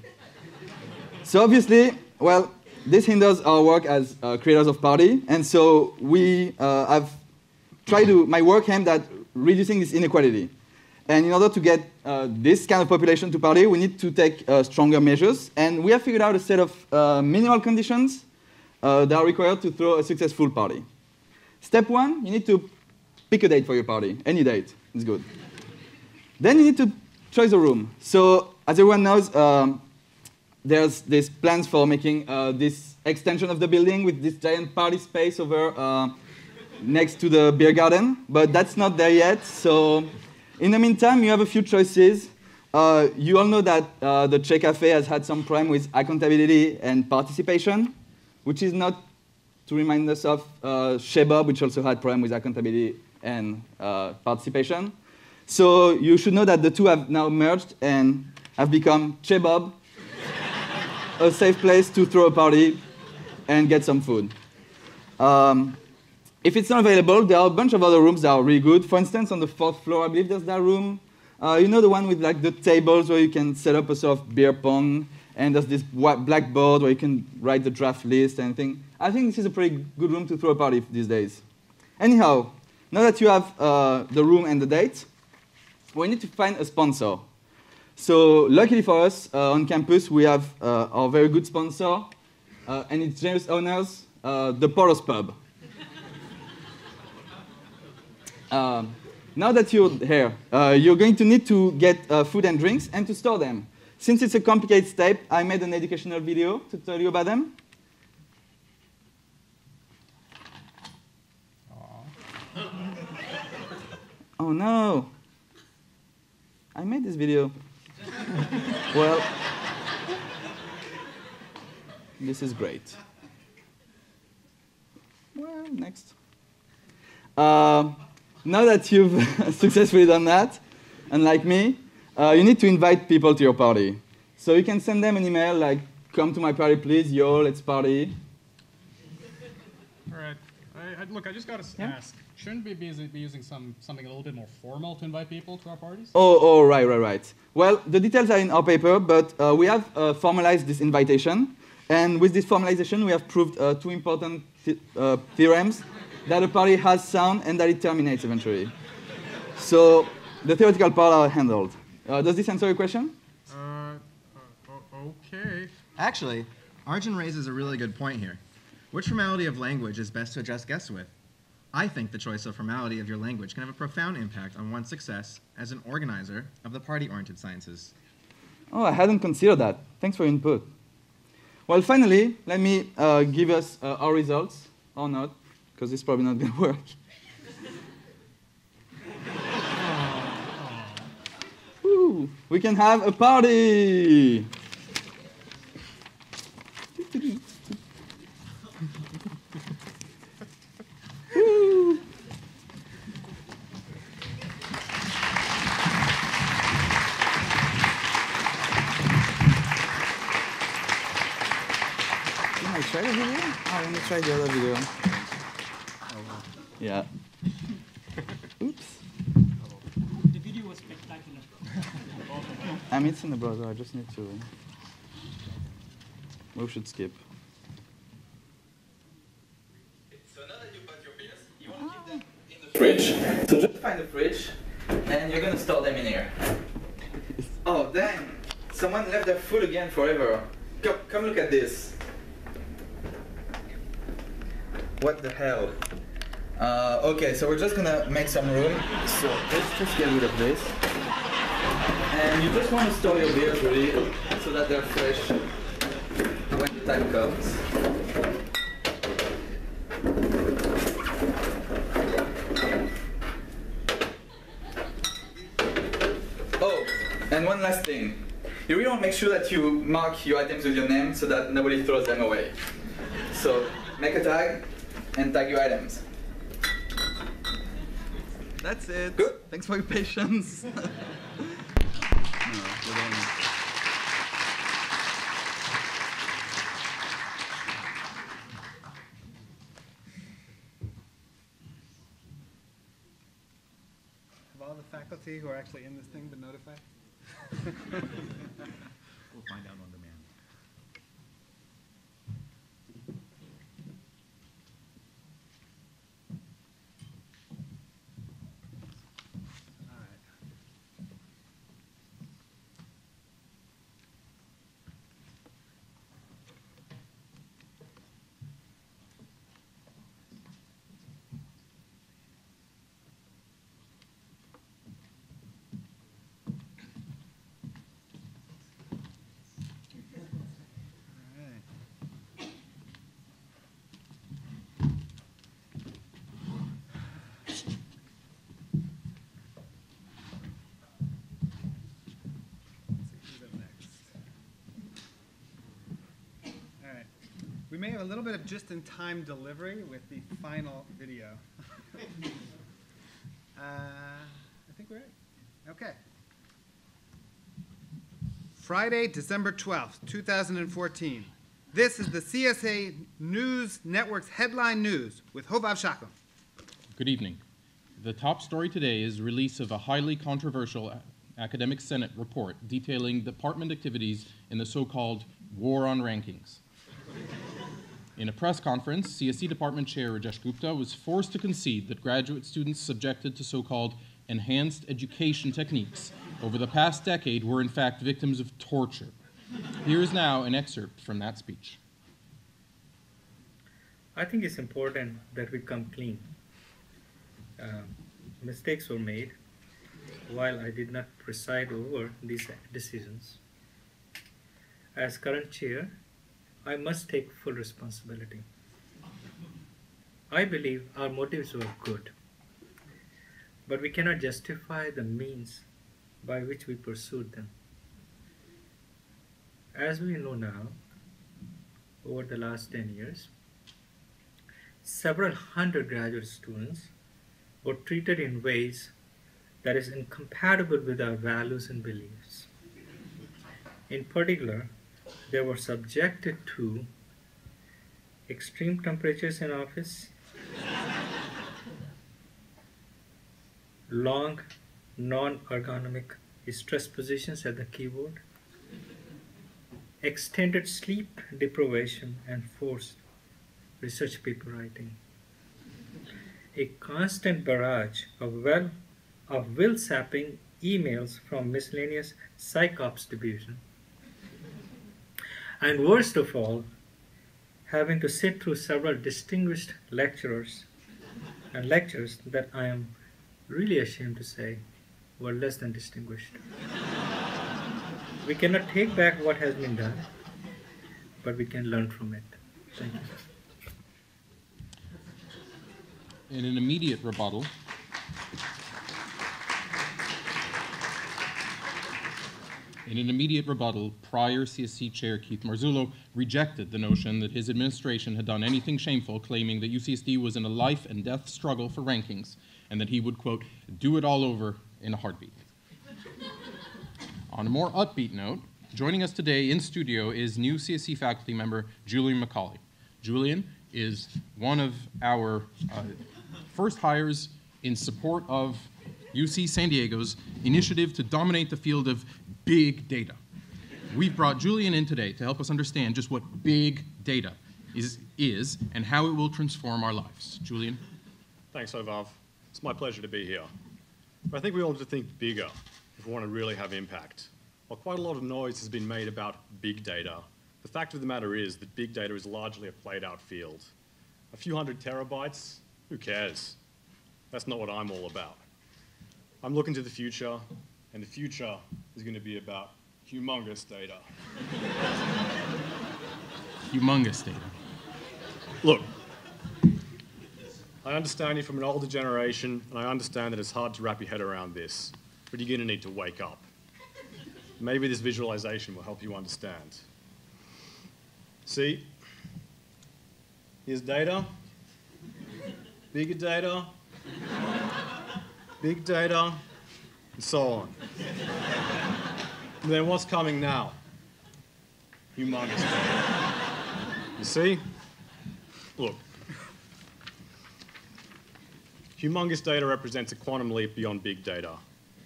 Speaker 14: So obviously, well, this hinders our work as creators of party, and so we have tried to, my work aimed at reducing this inequality. And in order to get this kind of population to party, we need to take stronger measures, and we have figured out a set of minimal conditions that are required to throw a successful party. Step 1, you need to pick a date for your party, any date, it's good. Then you need to choose a room. So as everyone knows, there's these plans for making this extension of the building with this giant party space over next to the beer garden, but that's not there yet. So in the meantime, you have a few choices. You all know that the Che Cafe has had some problem with accountability and participation, which is not to remind us of Che Bob, which also had problem with accountability and participation. So you should know that the two have now merged and have become Che Bob, a safe place to throw a party and get some food. If it's not available, there are a bunch of other rooms that are really good. For instance, on the 4th floor, I believe there's that room. You know the one with like the tables where you can set up a sort of beer pong, and there's this blackboard where you can write the draft list and everything. I think this is a pretty good room to throw a party these days. Anyhow, now that you have the room and the date, we need to find a sponsor. So luckily for us, on campus, we have our very good sponsor and its generous owners, the Porter's Pub. Now that you're here, you're going to need to get food and drinks and to store them. Since it's a complicated step, I made an educational video to tell you about them. Oh no, I made this video. Well, this is great. Well, next. Now that you've successfully done that, unlike me, you need to invite people to your party. So you can send them an email like, come to my party please, yo, let's party.
Speaker 15: All right. Look, I just got to ask, shouldn't we be using something a little bit more formal to invite people to our parties?
Speaker 14: Oh, right. Well, the details are in our paper, but we have formalized this invitation. And with this formalization, we have proved 2 important theorems, that a party has sound and that it terminates eventually. So the theoretical part are handled. Does this answer your question?
Speaker 15: Okay.
Speaker 16: Actually, Arjun raises a really good point here. Which formality of language is best to address guests with? I think the choice of formality of your language can have a profound impact on one's success as an organizer of the party-oriented sciences.
Speaker 14: Oh, I hadn't considered that. Thanks for your input. Well, finally, let me give us our results, or not, because it's probably not going to work. Woo, we can have a party! Woo. Can I try the video? Oh, let me try the other video. Yeah. Oops.
Speaker 13: The video was spectacular.
Speaker 14: I mean, it's in the browser. I just need to. We should skip. So now that you bought your beers, you want to keep them in the fridge. So just find the fridge, and you're gonna store them in here. Oh, dang! Someone left their food again forever. Come look at this. What the hell? Okay, so we're just gonna make some room. So let's just get rid of this. And you just want to store your beers really, so that they're fresh when the time comes. Oh, and one last thing. You really want to make sure that you mark your items with your name so that nobody throws them away. So make a tag and tag your items. That's it. Good. Thanks for your patience.
Speaker 6: Have all the faculty who are actually in this thing been notified?
Speaker 16: We'll find out on demand.
Speaker 6: We may have a little bit of just-in-time delivery with the final video. I think we're ready. Okay. Friday, December 12th, 2014. This is the CSA News Network's Headline News with Hovav Shakom.
Speaker 22: Good evening. The top story today is the release of a highly controversial academic senate report detailing department activities in the so-called war on rankings. In a press conference, CSE Department Chair Rajesh Gupta was forced to concede that graduate students subjected to so-called enhanced education techniques over the past decade were in fact victims of torture. Here is now an excerpt from that speech.
Speaker 23: I think it's important that we come clean. Mistakes were made while I did not preside over these decisions. As current chair, I must take full responsibility. I believe our motives were good, but we cannot justify the means by which we pursued them. As we know now, over the last 10 years, several hundred graduate students were treated in ways that is incompatible with our values and beliefs. In particular, they were subjected to extreme temperatures in office, long, non-ergonomic stress positions at the keyboard, extended sleep deprivation, and forced research paper writing. A constant barrage of will-sapping emails from miscellaneous psych ops division. And worst of all, having to sit through several distinguished lecturers and lectures that I am really ashamed to say were less than distinguished. We cannot take back what has been done, but we can learn from it. Thank you.
Speaker 22: In an immediate rebuttal, prior CSE Chair Keith Marzullo rejected the notion that his administration had done anything shameful, claiming that UCSD was in a life and death struggle for rankings, and that he would, quote, do it all over in a heartbeat. On a more upbeat note, joining us today in studio is new CSE faculty member Julian McCauley. Julian is one of our first hires in support of UC San Diego's initiative to dominate the field of big data. We've brought Julian in today to help us understand just what big data is and how it will transform our lives. Julian?
Speaker 7: Thanks, Hovav. It's my pleasure to be here. But I think we all have to think bigger if we want to really have impact. While quite a lot of noise has been made about big data, the fact of the matter is that big data is largely a played-out field. A few hundred terabytes, who cares? That's not what I'm all about. I'm looking to the future, and the future is going to be about humongous data.
Speaker 22: Humongous data.
Speaker 7: Look, I understand you're from an older generation, and I understand that it's hard to wrap your head around this, but you're going to need to wake up. Maybe this visualization will help you understand. See, here's data, bigger data, big data, and so on. And then what's coming now? Humongous data. You see? Look. Humongous data represents a quantum leap beyond big data.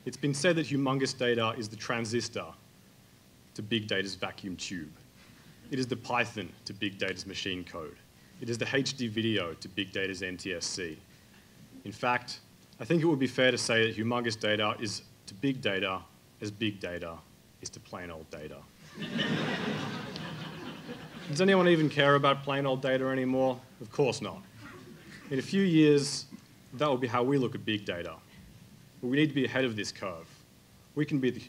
Speaker 7: It's been said that humongous data is the transistor to big data's vacuum tube. It is the Python to big data's machine code. It is the HD video to big data's NTSC. In fact, I think it would be fair to say that humongous data is to big data as big data is to plain old data. Does anyone even care about plain old data anymore? Of course not. In a few years, that will be how we look at big data. But we need to be ahead of this curve. We can be the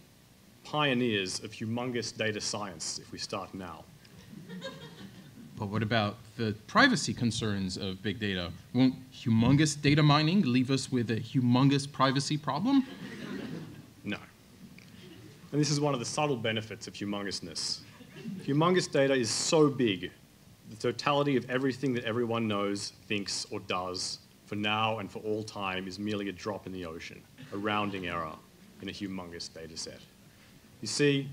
Speaker 7: pioneers of humongous data science if we start now.
Speaker 22: But what about the privacy concerns of big data? Won't humongous data mining leave us with a humongous privacy problem?
Speaker 7: No. And this is one of the subtle benefits of humongousness. Humongous data is so big, the totality of everything that everyone knows, thinks, or does for now and for all time is merely a drop in the ocean, a rounding error in a humongous data set. You see,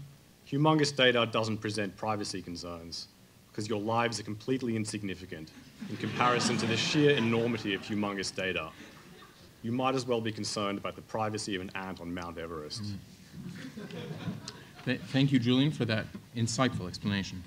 Speaker 7: humongous data doesn't present privacy concerns because your lives are completely insignificant in comparison to the sheer enormity of humongous data. You might as well be concerned about the privacy of an ant on Mount Everest.
Speaker 22: Thank you, Julian, for that insightful explanation.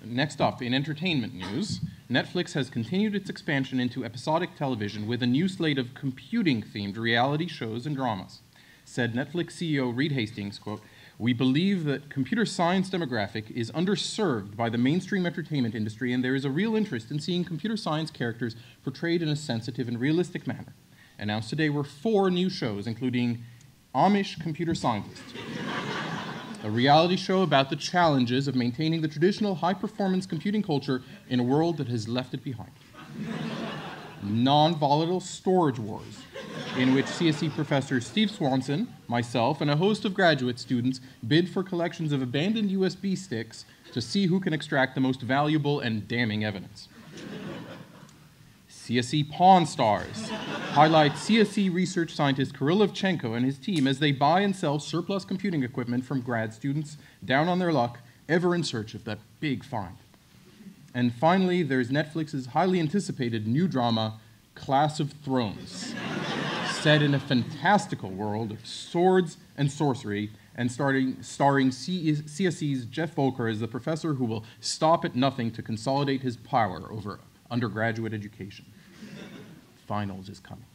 Speaker 22: Next up, in entertainment news, Netflix has continued its expansion into episodic television with a new slate of computing-themed reality shows and dramas. Said Netflix CEO Reed Hastings, quote, "We believe that computer science demographic is underserved by the mainstream entertainment industry, and there is a real interest in seeing computer science characters portrayed in a sensitive and realistic manner. Announced today were 4 new shows, including Amish Computer Scientist, a reality show about the challenges of maintaining the traditional high-performance computing culture in a world that has left it behind. Non-Volatile Storage Wars, in which CSE professor Steve Swanson, myself, and a host of graduate students bid for collections of abandoned USB sticks to see who can extract the most valuable and damning evidence. CSE Pawn Stars highlight CSE research scientist Kirill Evchenko and his team as they buy and sell surplus computing equipment from grad students down on their luck, ever in search of that big find. And finally, there's Netflix's highly anticipated new drama, Class of Thrones, set in a fantastical world of swords and sorcery, and starring CSE's Jeff Volker as the professor who will stop at nothing to consolidate his power over undergraduate education. Finals is coming.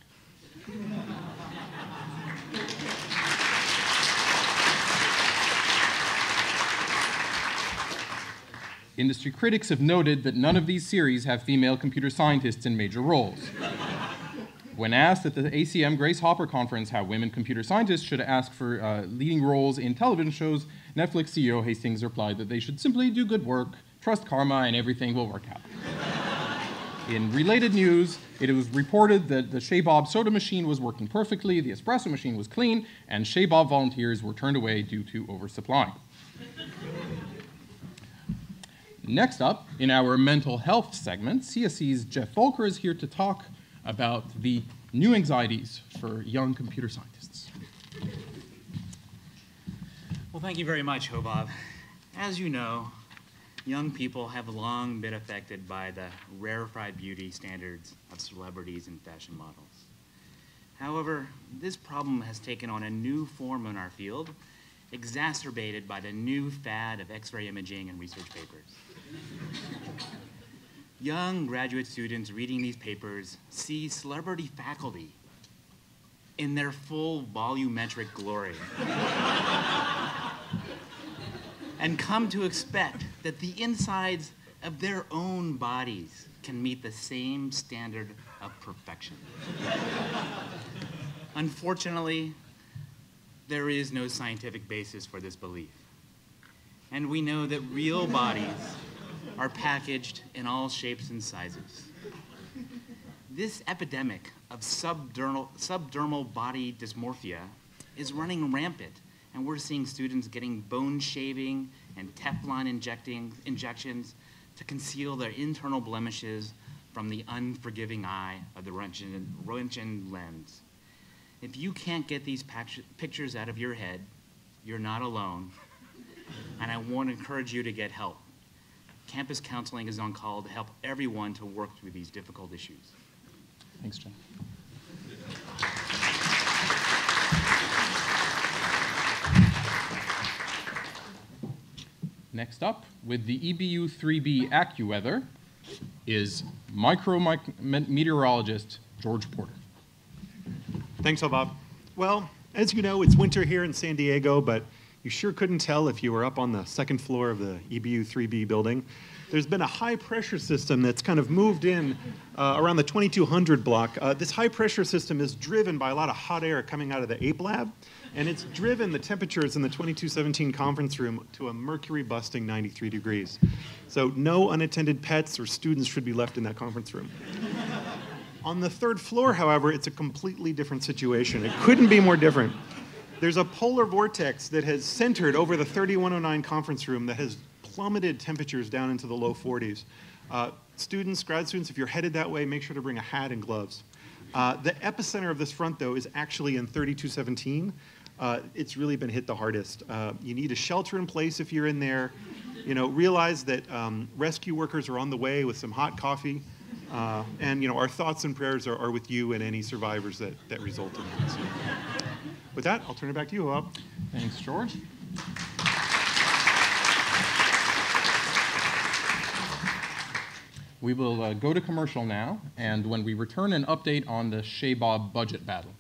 Speaker 22: Industry critics have noted that none of these series have female computer scientists in major roles. When asked at the ACM Grace Hopper Conference how women computer scientists should ask for leading roles in television shows, Netflix CEO Hastings replied that they should simply do good work, trust karma, and everything will work out. In related news, it was reported that the Shea Bob soda machine was working perfectly, the espresso machine was clean, and Shea Bob volunteers were turned away due to oversupply. Next up, in our mental health segment, CSE's Jeff Volker is here to talk about the new anxieties for young computer scientists.
Speaker 1: Well, thank you very much, Hobab. As you know, young people have long been affected by the rarefied beauty standards of celebrities and fashion models. However, this problem has taken on a new form in our field, exacerbated by the new fad of X-ray imaging and research papers. Young graduate students reading these papers see celebrity faculty in their full volumetric glory and come to expect that the insides of their own bodies can meet the same standard of perfection. Unfortunately, there is no scientific basis for this belief. And we know that real bodies are packaged in all shapes and sizes. This epidemic of subdermal body dysmorphia is running rampant, and we're seeing students getting bone shaving and Teflon injections to conceal their internal blemishes from the unforgiving eye of the Roentgen lens. If you can't get these pictures out of your head, you're not alone, and I want to encourage you to get help. Campus counseling is on call to help everyone to work through these difficult issues.
Speaker 22: Thanks, John. Next up, with the EBU 3B AccuWeather, is micrometeorologist George Porter.
Speaker 5: Thanks, Bob. Well, as you know, it's winter here in San Diego, but you sure couldn't tell if you were up on the second floor of the EBU 3B building. There's been a high-pressure system that's kind of moved in around the 2200 block. This high-pressure system is driven by a lot of hot air coming out of the APE lab, and it's driven the temperatures in the 2217 conference room to a mercury-busting 93 degrees. So no unattended pets or students should be left in that conference room. On the third floor, however, it's a completely different situation. It couldn't be more different. There's a polar vortex that has centered over the 3109 conference room that has plummeted temperatures down into the low 40s. Students, grad students, if you're headed that way, make sure to bring a hat and gloves. The epicenter of this front, though, is actually in 3217. It's really been hit the hardest. You need a shelter in place if you're in there. You know, realize that rescue workers are on the way with some hot coffee. And you know, our thoughts and prayers are with you and any survivors that result in that. So, with that, I'll turn it back to you, Bob.
Speaker 22: Thanks, George. We will go to commercial now, and when we return, an update on the Shea Bob budget battle.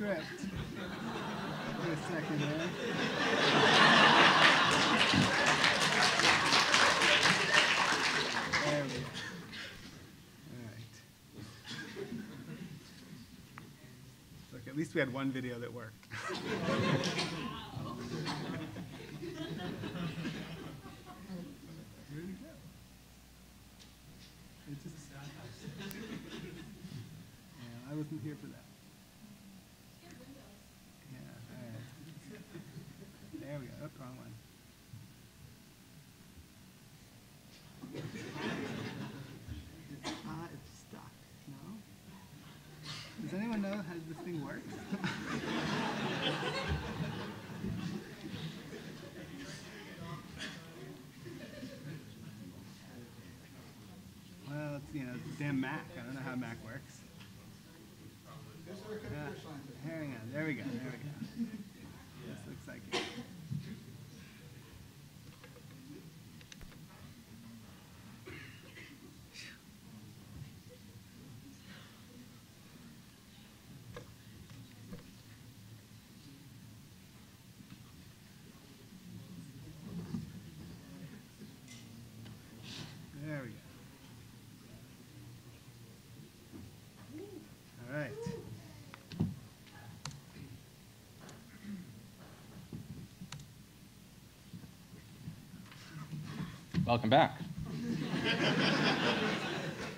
Speaker 6: script. Wait a second here. There we go. All right. Look, at least we had one video that worked. Where did it go? It just. Yeah, I wasn't here for that. Yeah, all right. There we go. Oh, wrong one. It's stuck. No? Does anyone know how this thing works? Well, it's, it's a damn Mac. I don't know how Mac works. Hang on. There we go. There we go. This looks like it. There we go. All right.
Speaker 22: Welcome back.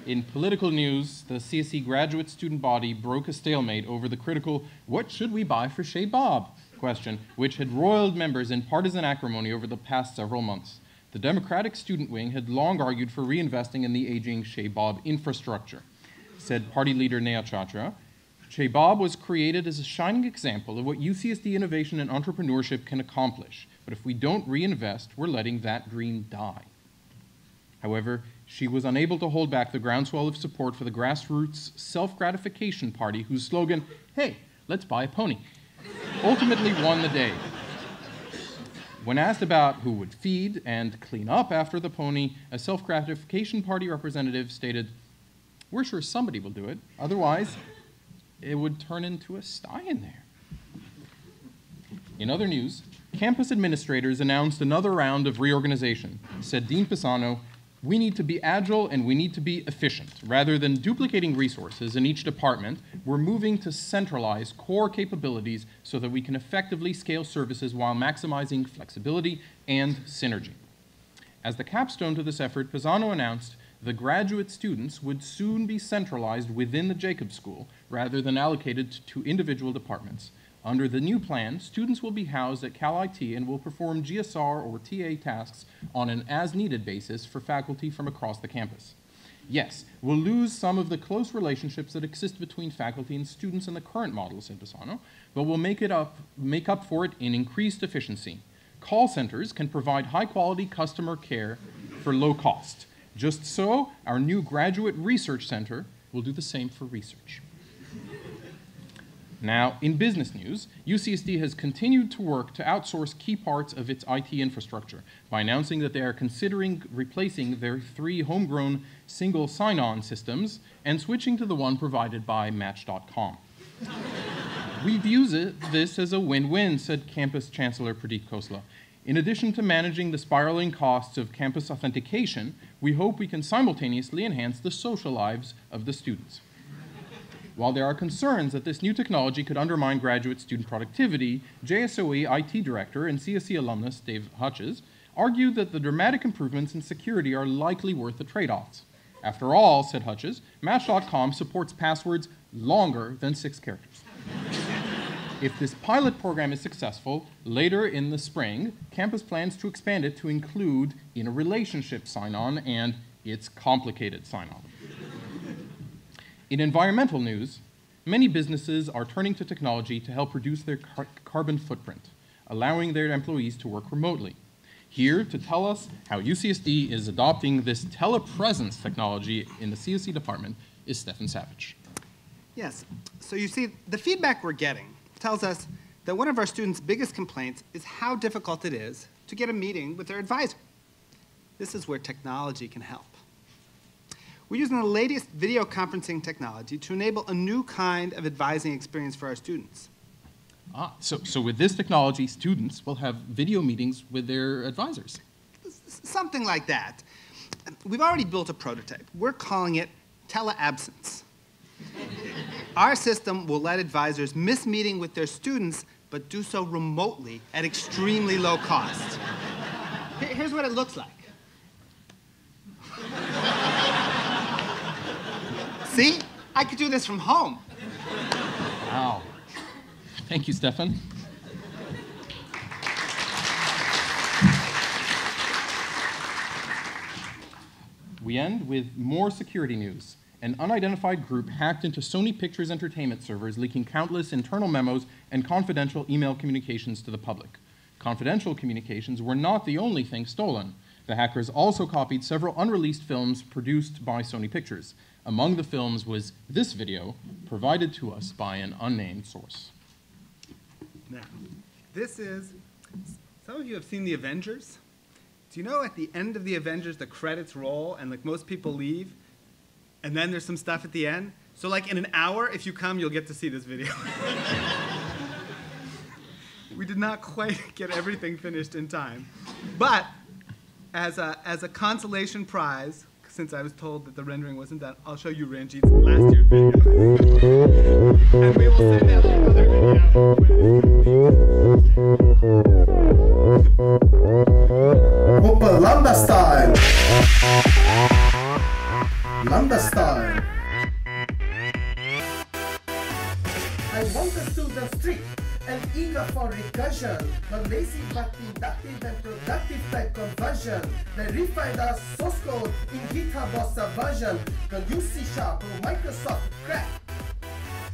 Speaker 22: In political news, the CSE graduate student body broke a stalemate over the critical "what should we buy for Shea Bob?" question, which had roiled members in partisan acrimony over the past several months. The Democratic student wing had long argued for reinvesting in the aging Shea Bob infrastructure. Said party leader Nea Chatra, Shea Bob was created as a shining example of what UCSD innovation and entrepreneurship can accomplish, but if we don't reinvest, we're letting that dream die. However, she was unable to hold back the groundswell of support for the grassroots self-gratification party whose slogan, "Hey, let's buy a pony," ultimately won the day. When asked about who would feed and clean up after the pony, a self-gratification party representative stated, "We're sure somebody will do it. Otherwise, it would turn into a sty in there." In other news, campus administrators announced another round of reorganization. Said Dean Pisano, "We need to be agile and we need to be efficient. Rather than duplicating resources in each department, we're moving to centralize core capabilities so that we can effectively scale services while maximizing flexibility and synergy." As the capstone to this effort, Pisano announced the graduate students would soon be centralized within the Jacobs School rather than allocated to individual departments. Under the new plan, students will be housed at Cal IT and will perform GSR or TA tasks on an as-needed basis for faculty from across the campus. Yes, we'll lose some of the close relationships that exist between faculty and students in the current model, said Pisano, but we'll make up for it in increased efficiency. Call centers can provide high-quality customer care for low cost. Just so, our new graduate research center will do the same for research. Now, in business news, UCSD has continued to work to outsource key parts of its IT infrastructure by announcing that they are considering replacing their 3 homegrown single sign-on systems and switching to the one provided by Match.com. We view this as a win-win, said Campus Chancellor Pradeep Khosla. In addition to managing the spiraling costs of campus authentication, we hope we can simultaneously enhance the social lives of the students. While there are concerns that this new technology could undermine graduate student productivity, JSOE IT Director and CSE alumnus Dave Hutches argued that the dramatic improvements in security are likely worth the trade-offs. After all, said Hutches, Match.com supports passwords longer than 6 characters. If this pilot program is successful, later in the spring, campus plans to expand it to include in-a-relationship sign-on and its complicated sign-on. In environmental news, many businesses are turning to technology to help reduce their carbon footprint, allowing their employees to work remotely. Here to tell us how UCSD is adopting this telepresence technology in the CSE department is Stefan Savage.
Speaker 6: Yes, so you see, the feedback we're getting tells us that one of our students' biggest complaints is how difficult it is to get a meeting with their advisor. This is where technology can help. We're using the latest video conferencing technology to enable a new kind of advising experience for our students.
Speaker 22: So with this technology, students will have video meetings with their advisors.
Speaker 6: Something like that. We've already built a prototype. We're calling it teleabsence. Our system will let advisors miss meeting with their students, but do so remotely at extremely low cost. Here's what it looks like. See? I could do this from home.
Speaker 22: Wow. Thank you, Stefan. We end with more security news. An unidentified group hacked into Sony Pictures Entertainment servers, leaking countless internal memos and confidential email communications to the public. Confidential communications were not the only thing stolen. The hackers also copied several unreleased films produced by Sony Pictures. Among the films was this video, provided to us by an unnamed source.
Speaker 6: Now, some of you have seen The Avengers. Do you know at the end of The Avengers, the credits roll and like most people leave, and then there's some stuff at the end? So like in an hour, if you come, you'll get to see this video. We did not quite get everything finished in time. But as a consolation prize, since I was told that the rendering wasn't done, I'll show you Ranjit's last year's video. And we will send out the other video.
Speaker 8: Opa Lambda style. Lambda style. I want us to the street and eager for recursion, not lazy but inductive and productive type conversion. Verify the source code in GitHub or Subversion. Don't use C# or Microsoft crack.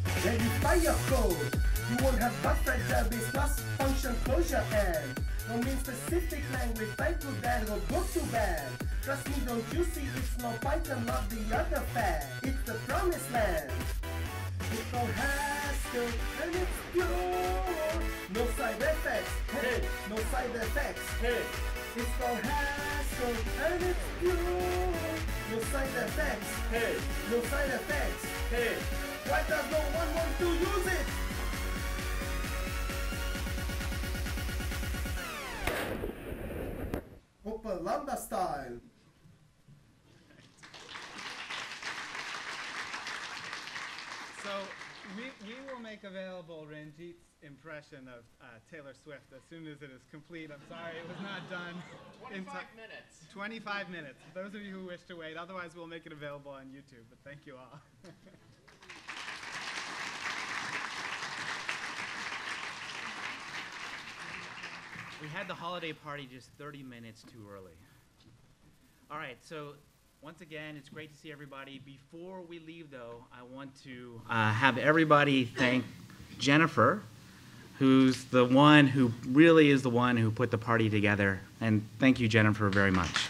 Speaker 8: Verify your code. You won't have buffer database plus function closure and no mean specific language type to that or go to bad. Trust me, don't you see it's no Python, not the other fad. It's the promised land. It's no hassle and it's pure. No side effects, hey, no side effects, hey. It's no hassle and it's pure. No side effects, hey, no side effects, hey. Why does no one want to use it? Opa Lambda style.
Speaker 6: So we will make available Ranjit's impression of Taylor Swift as soon as it is complete. I'm sorry, it was not done.
Speaker 21: 25 minutes.
Speaker 6: 25 minutes. Those of you who wish to wait. Otherwise, we'll make it available on YouTube. But thank you all.
Speaker 1: We had the holiday party just 30 minutes too early. All right, so once again, it's great to see everybody. Before we leave, though, I want to have everybody thank Jennifer, who's the one who really is the one who put the party together. And thank you, Jennifer, very much.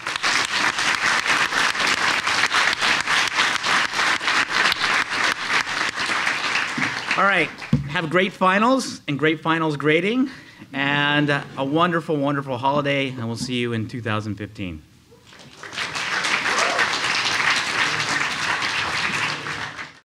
Speaker 1: All right, have great finals and great finals grading, and a wonderful, wonderful holiday, and we'll see you in 2015.